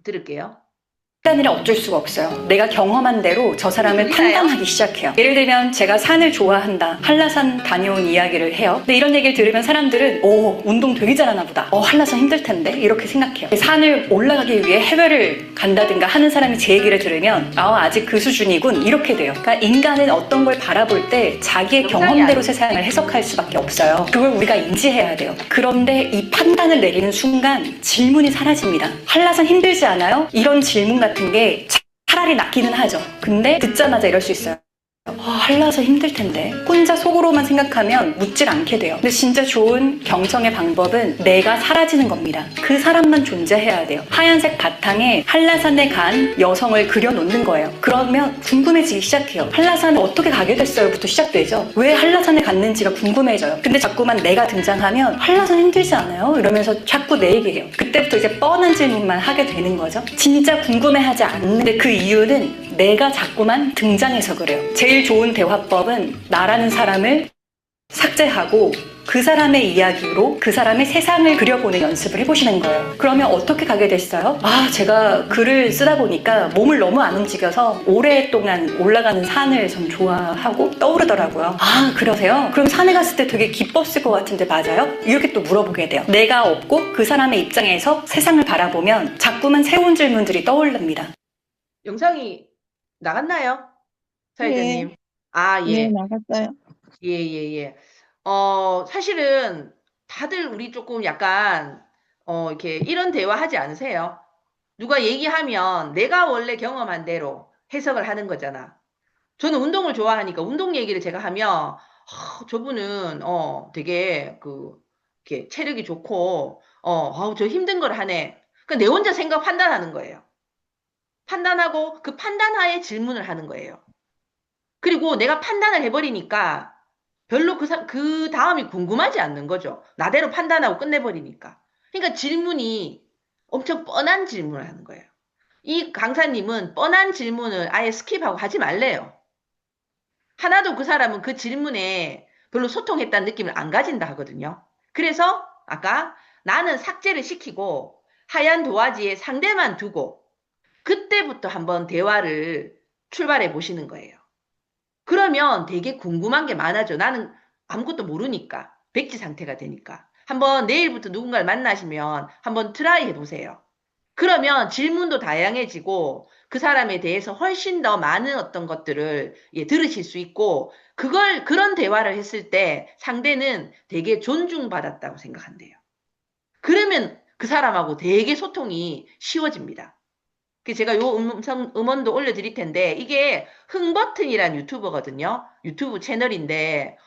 들을게요. 인간이라 어쩔 수가 없어요. 내가 경험한 대로 저 사람을 판단하기 시작해요. 예를 들면 제가 산을 좋아한다. 한라산 다녀온 이야기를 해요. 근데 이런 얘기를 들으면 사람들은 운동 되게 잘하나 보다. 한라산 힘들 텐데 이렇게 생각해요. 산을 올라가기 위해 해외를 간다든가 하는 사람이 제 얘기를 들으면 아직 그 수준이군 이렇게 돼요. 그러니까 인간은 어떤 걸 바라볼 때 자기의 경험대로 세상을 해석할 수밖에 없어요. 그걸 우리가 인지해야 돼요. 그런데 이 판단을 내리는 순간 질문이 사라집니다. 한라산 힘들지 않아요? 이런 질문 같은 게 차라리 낫기는 하죠. 근데 듣자마자 이럴 수 있어요. 한라산 힘들 텐데. 혼자 속으로만 생각하면 묻질 않게 돼요. 근데 진짜 좋은 경청의 방법은 내가 사라지는 겁니다. 그 사람만 존재해야 돼요. 하얀색 바탕에 한라산에 간 여성을 그려놓는 거예요. 그러면 궁금해지기 시작해요. 한라산에 어떻게 가게 됐어요?부터 시작되죠. 왜 한라산에 갔는지가 궁금해져요. 근데 자꾸만 내가 등장하면 한라산 힘들지 않아요? 이러면서 자꾸 내 얘기해요. 그때부터 이제 뻔한 질문만 하게 되는 거죠. 진짜 궁금해하지 않는데 그 이유는 내가 자꾸만 등장해서 그래요. 제일 좋은 대화법은 나라는 사람을 삭제하고 그 사람의 이야기로 그 사람의 세상을 그려보는 연습을 해보시는 거예요. 그러면 어떻게 가게 됐어요? 제가 글을 쓰다 보니까 몸을 너무 안 움직여서 오랫동안 올라가는 산을 전 좋아하고 떠오르더라고요. 그러세요? 그럼 산에 갔을 때 되게 기뻤을 것 같은데 맞아요? 이렇게 또 물어보게 돼요. 내가 없고 그 사람의 입장에서 세상을 바라보면 자꾸만 새로운 질문들이 떠오릅니다. 영상이 나갔나요? 사회자님. 네. 예. 네, 나갔어요. 예. 사실은 다들 우리 조금 약간, 이렇게 이런 대화 하지 않으세요? 누가 얘기하면 내가 원래 경험한 대로 해석을 하는 거잖아. 저는 운동을 좋아하니까 운동 얘기를 제가 하면, 저분은, 되게, 이렇게 체력이 좋고, 저 힘든 걸 하네. 내 혼자 생각 판단하는 거예요. 판단하고 그 판단하에 질문을 하는 거예요. 그리고 내가 판단을 해버리니까 별로 그 다음이 궁금하지 않는 거죠. 나대로 판단하고 끝내버리니까. 그러니까 질문이 엄청 뻔한 질문을 하는 거예요. 이 강사님은 뻔한 질문을 아예 스킵하고 하지 말래요. 하나도 그 사람은 그 질문에 별로 소통했다는 느낌을 안 가진다 하거든요. 그래서 아까 나는 삭제를 시키고 하얀 도화지에 상대만 두고 그때부터 한번 대화를 출발해 보시는 거예요. 그러면 되게 궁금한 게 많아져. 나는 아무것도 모르니까. 백지 상태가 되니까. 한번 내일부터 누군가를 만나시면 한번 트라이 해보세요. 그러면 질문도 다양해지고 그 사람에 대해서 훨씬 더 많은 어떤 것들을 들으실 수 있고 그런 대화를 했을 때 상대는 되게 존중받았다고 생각한대요. 그러면 그 사람하고 되게 소통이 쉬워집니다. 제가 요 음원도 올려드릴 텐데, 이게 흥버튼이란 유튜버거든요. 유튜브 채널인데,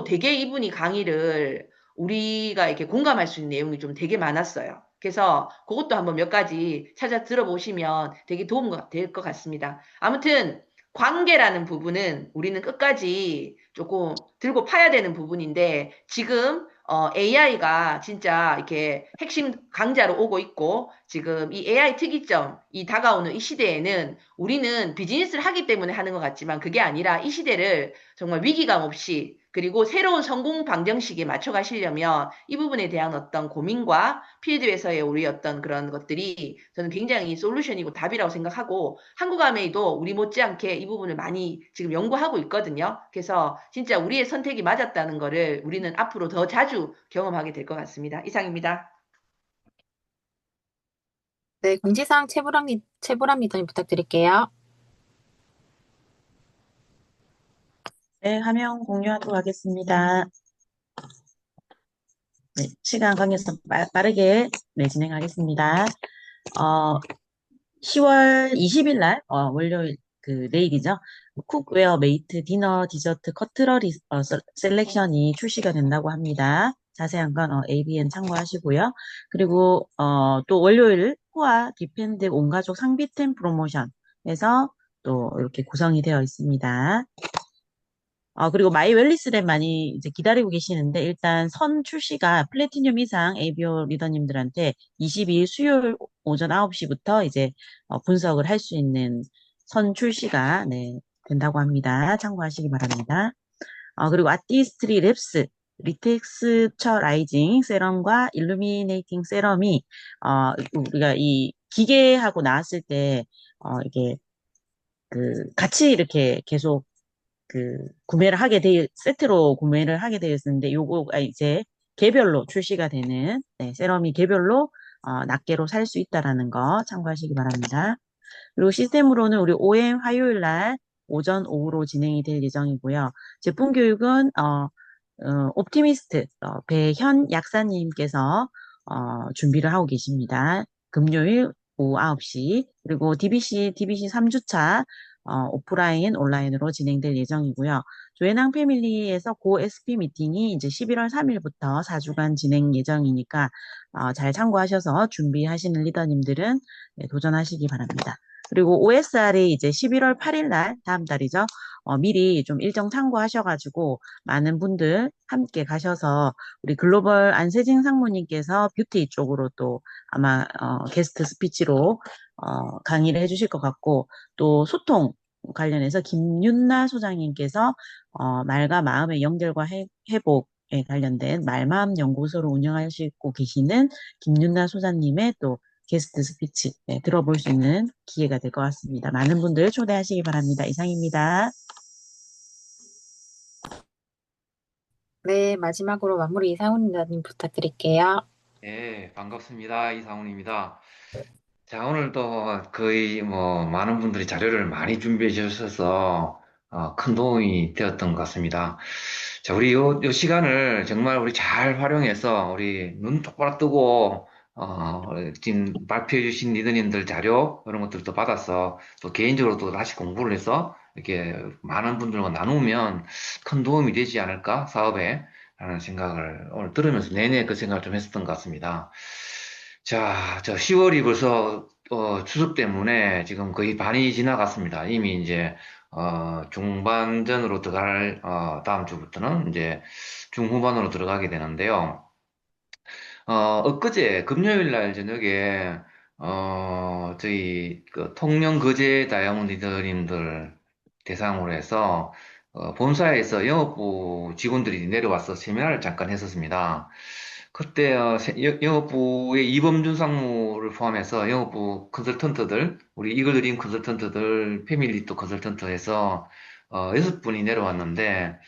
되게 이분이 강의를 우리가 이렇게 공감할 수 있는 내용이 좀 되게 많았어요. 그래서 그것도 한번 몇 가지 찾아 들어보시면 되게 도움 될 것 같습니다. 아무튼, 관계라는 부분은 우리는 끝까지 조금 들고 파야 되는 부분인데, 지금 AI가 진짜 이렇게 핵심 강자로 오고 있고, 지금 이 AI 특이점, 이 다가오는 이 시대에는 우리는 비즈니스를 하기 때문에 하는 것 같지만 그게 아니라 이 시대를 정말 위기감 없이 그리고 새로운 성공 방정식에 맞춰 가시려면 이 부분에 대한 어떤 고민과 필드에서의 우리 어떤 그런 것들이 저는 굉장히 솔루션이고 답이라고 생각하고 한국아메이도 우리 못지않게 이 부분을 많이 지금 연구하고 있거든요. 그래서 진짜 우리의 선택이 맞았다는 거를 우리는 앞으로 더 자주 경험하게 될 것 같습니다. 이상입니다. 네, 공지사항 최보람 리더님 부탁드릴게요. 네, 화면 공유하도록 하겠습니다. 네, 시간 관계상 빠르게 진행하겠습니다. 10월 20일 날, 월요일, 내일이죠. 쿡웨어 메이트 디너 디저트 커트러리 셀렉션이 출시가 된다고 합니다. 자세한 건 ABN 참고하시고요. 그리고 또 월요일 코아 디펜드 온가족 상비템 프로모션에서 또 이렇게 구성이 되어 있습니다. 그리고 마이 웰리스랩 많이 이제 기다리고 계시는데, 일단 선 출시가 플래티늄 이상 ABO 리더님들한테 22일 수요일 오전 9시부터 이제 분석을 할 수 있는 선 출시가 된다고 합니다. 참고하시기 바랍니다. 그리고 아티스트리 랩스 리텍스처라이징 세럼과 일루미네이팅 세럼이 우리가 이 기계하고 나왔을 때 이게 같이 이렇게 계속 세트로 구매를 하게 되었는데, 요거가 이제 개별로 출시가 되는, 세럼이 개별로, 낱개로 살 수 있다라는 거 참고하시기 바랍니다. 그리고 시스템으로는 우리 OM 화요일 날 오전, 오후로 진행이 될 예정이고요. 제품 교육은, 옵티미스트, 배현 약사님께서, 준비를 하고 계십니다. 금요일 오후 9시, 그리고 DBC 3주차, 오프라인, 온라인으로 진행될 예정이고요. 조혜낭 패밀리에서 고 SP 미팅이 이제 11월 3일부터 4주간 진행 예정이니까 잘 참고하셔서 준비하시는 리더님들은 도전하시기 바랍니다. 그리고 OSR이 이제 11월 8일 날, 다음 달이죠. 미리 좀 일정 참고하셔가지고 많은 분들 함께 가셔서 우리 글로벌 안세진 상무님께서 뷰티 쪽으로 또 아마 게스트 스피치로 강의를 해주실 것 같고, 또 소통 관련해서 김윤나 소장님께서 말과 마음의 연결과 회복에 관련된 말마음 연구소를 운영하시고 계시는 김윤나 소장님의 또 게스트 스피치 들어볼 수 있는 기회가 될 것 같습니다. 많은 분들 초대하시기 바랍니다. 이상입니다. 네, 마지막으로 마무리 이상훈 리더님 부탁드릴게요. 네, 반갑습니다. 이상훈입니다. 자, 오늘도 거의 많은 분들이 자료를 많이 준비해 주셔서 큰 도움이 되었던 것 같습니다. 자, 우리 요 시간을 정말 우리 잘 활용해서 우리 눈 똑바로 뜨고, 지금 발표해 주신 리더님들 자료, 이런 것들도 받아서 또 개인적으로도 다시 공부를 해서 이렇게 많은 분들과 나누면 큰 도움이 되지 않을까, 사업에. 라는 생각을 오늘 들으면서 내내 그 생각을 좀 했었던 것 같습니다. 자, 저 10월이 벌써, 추석 때문에 지금 거의 반이 지나갔습니다. 이미 이제 중반전으로 들어갈, 다음 주부터는 이제 중후반으로 들어가게 되는데요. 엊그제 금요일 날 저녁에, 저희 그 통영거제 다이아몬드 리더님들 대상으로 해서, 본사에서 영업부 직원들이 내려와서 세미나를 잠깐 했었습니다. 그때 영업부의 이범준 상무를 포함해서 영업부 컨설턴트들, 우리 이글드림 컨설턴트들, 패밀리또 컨설턴트에서 6분이 내려왔는데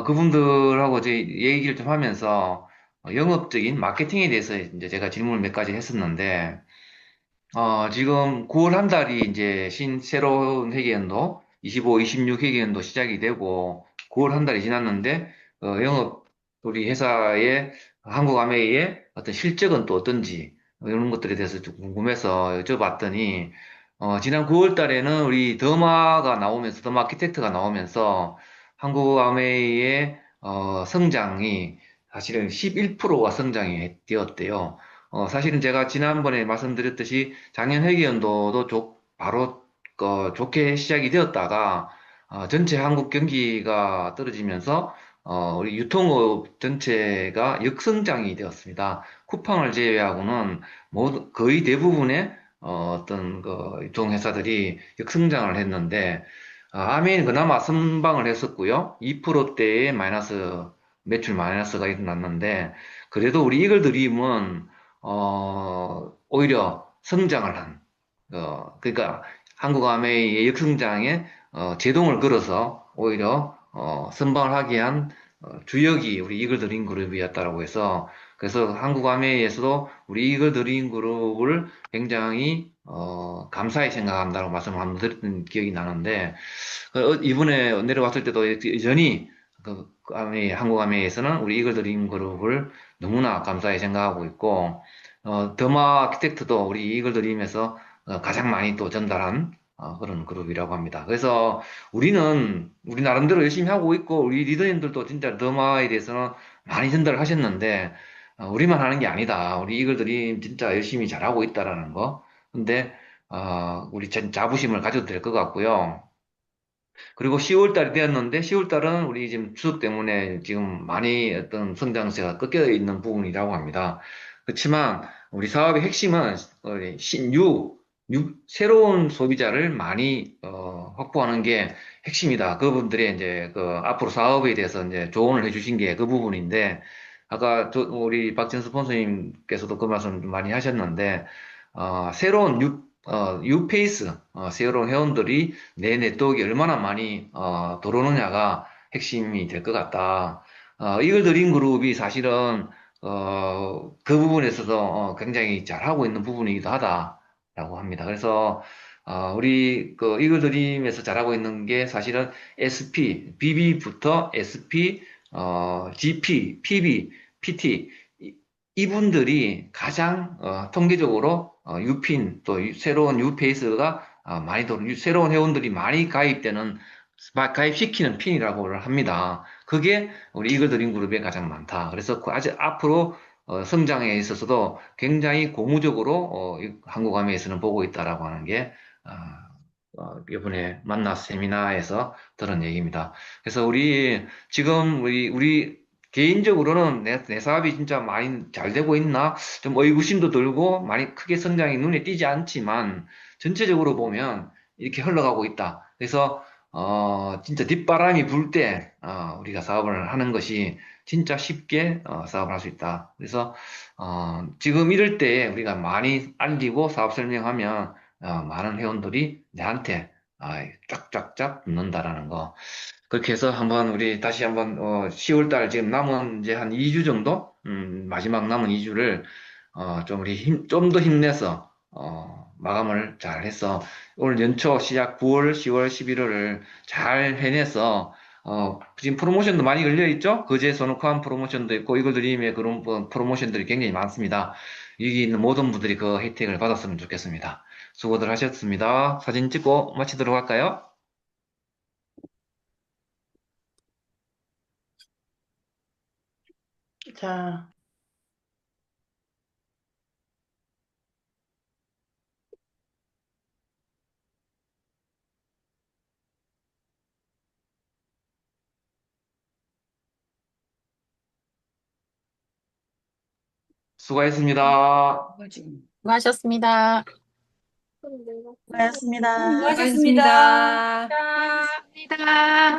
그분들하고 이제 얘기를 좀 하면서 영업적인 마케팅에 대해서 이제 제가 질문을 몇 가지 했었는데 지금 9월 한 달이 이제 새로운 회계연도 25, 26 회계연도 시작이 되고 9월 한 달이 지났는데 영업 우리 회사의 한국아메이의 어떤 실적은 또 어떤지 이런 것들에 대해서 좀 궁금해서 여쭤봤더니 지난 9월 달에는 우리 더마가 나오면서 더마 아키텍트가 나오면서 한국아메이의 성장이 사실은 11%가 성장이 되었대요. 사실은 제가 지난번에 말씀드렸듯이 작년 회계연도도 바로 좋게 시작이 되었다가 전체 한국 경기가 떨어지면서 우리 유통업 전체가 역성장이 되었습니다. 쿠팡을 제외하고는 모두 거의 대부분의 어떤 그 유통회사들이 역성장을 했는데 아메이는 그나마 선방을 했었고요. 2%대의 매출 마이너스가 일어났는데 그래도 우리 이글드림은 오히려 성장을 그러니까 한국 아메이의 역성장에 제동을 걸어서 오히려 선방을 하게 한 주역이 우리 이글드림 그룹이었다라고 해서 그래서 한국 아메이에서도 우리 이글드림 그룹을 굉장히 감사히 생각한다고 말씀을 한번 드렸던 기억이 나는데 이번에 내려왔을 때도 여전히 한국 아메이에서는 우리 이글드림 그룹을 너무나 감사히 생각하고 있고 더마 아키텍트도 우리 이글드림에서 가장 많이 또 전달한 그런 그룹이라고 합니다. 그래서 우리 나름대로 열심히 하고 있고 우리 리더님들도 진짜 더마에 대해서는 많이 전달을 하셨는데 우리만 하는 게 아니다. 우리 이글드림 진짜 열심히 잘하고 있다라는 거. 근데 우리 자부심을 가져도 될 것 같고요. 그리고 10월 달이 되었는데 10월 달은 우리 지금 추석 때문에 지금 많이 어떤 성장세가 꺾여 있는 부분이라고 합니다. 그렇지만 우리 사업의 핵심은 새로운 소비자를 많이 확보하는 게 핵심이다. 그분들의 이제 그 앞으로 사업에 대해서 이제 조언을 해주신 게 그 부분인데 아까 우리 박진수 스폰서님께서도 그 말씀 좀 많이 하셨는데 새로운 뉴페이스, 새로운 회원들이 내 네트워크에 얼마나 많이 들어오느냐가 핵심이 될 것 같다. 이글드림 그룹이 사실은 그 부분에서도 굉장히 잘하고 있는 부분이기도 하다라고 합니다. 그래서 우리 그 이글드림에서 잘하고 있는 게 사실은 SP, BB부터 SP, GP, PB, PT 이분들이 가장 통계적으로 유핀 또 새로운 뉴페이스가 새로운 회원들이 많이 가입시키는 핀이라고 합니다. 그게 우리 이글드림 그룹에 가장 많다. 그래서 아직 앞으로 성장에 있어서도 굉장히 고무적으로 한국 아메이에서는 보고 있다라고 하는 게 이번에 만나서 세미나에서 들은 얘기입니다. 그래서 지금 우리 개인적으로는 내 사업이 진짜 많이 잘 되고 있나? 좀 의구심도 들고 많이 크게 성장이 눈에 띄지 않지만 전체적으로 보면 이렇게 흘러가고 있다. 그래서 진짜 뒷바람이 불 때 우리가 사업을 하는 것이 진짜 쉽게 사업을 할 수 있다. 그래서 지금 이럴 때 우리가 많이 알리고 사업 설명하면 많은 회원들이 내한테 쫙쫙쫙 붙는다라는 거. 그렇게 해서 다시 한번 10월 달 지금 남은 이제 한 2주 정도 마지막 남은 2주를 좀 더 힘내서 마감을 잘 해서 올 연초 시작 9월, 10월, 11월을 잘 해내서 지금 프로모션도 많이 열려 있죠? 거제에서 놓고한 프로모션도 있고, 이글드림의 그런 프로모션들이 굉장히 많습니다. 여기 있는 모든 분들이 그 혜택을 받았으면 좋겠습니다. 수고들 하셨습니다. 사진 찍고 마치도록 할까요? 자, 수고하셨습니다. 수고하셨습니다. 수고하셨습니다. 수고하셨습니다. 감사합니다.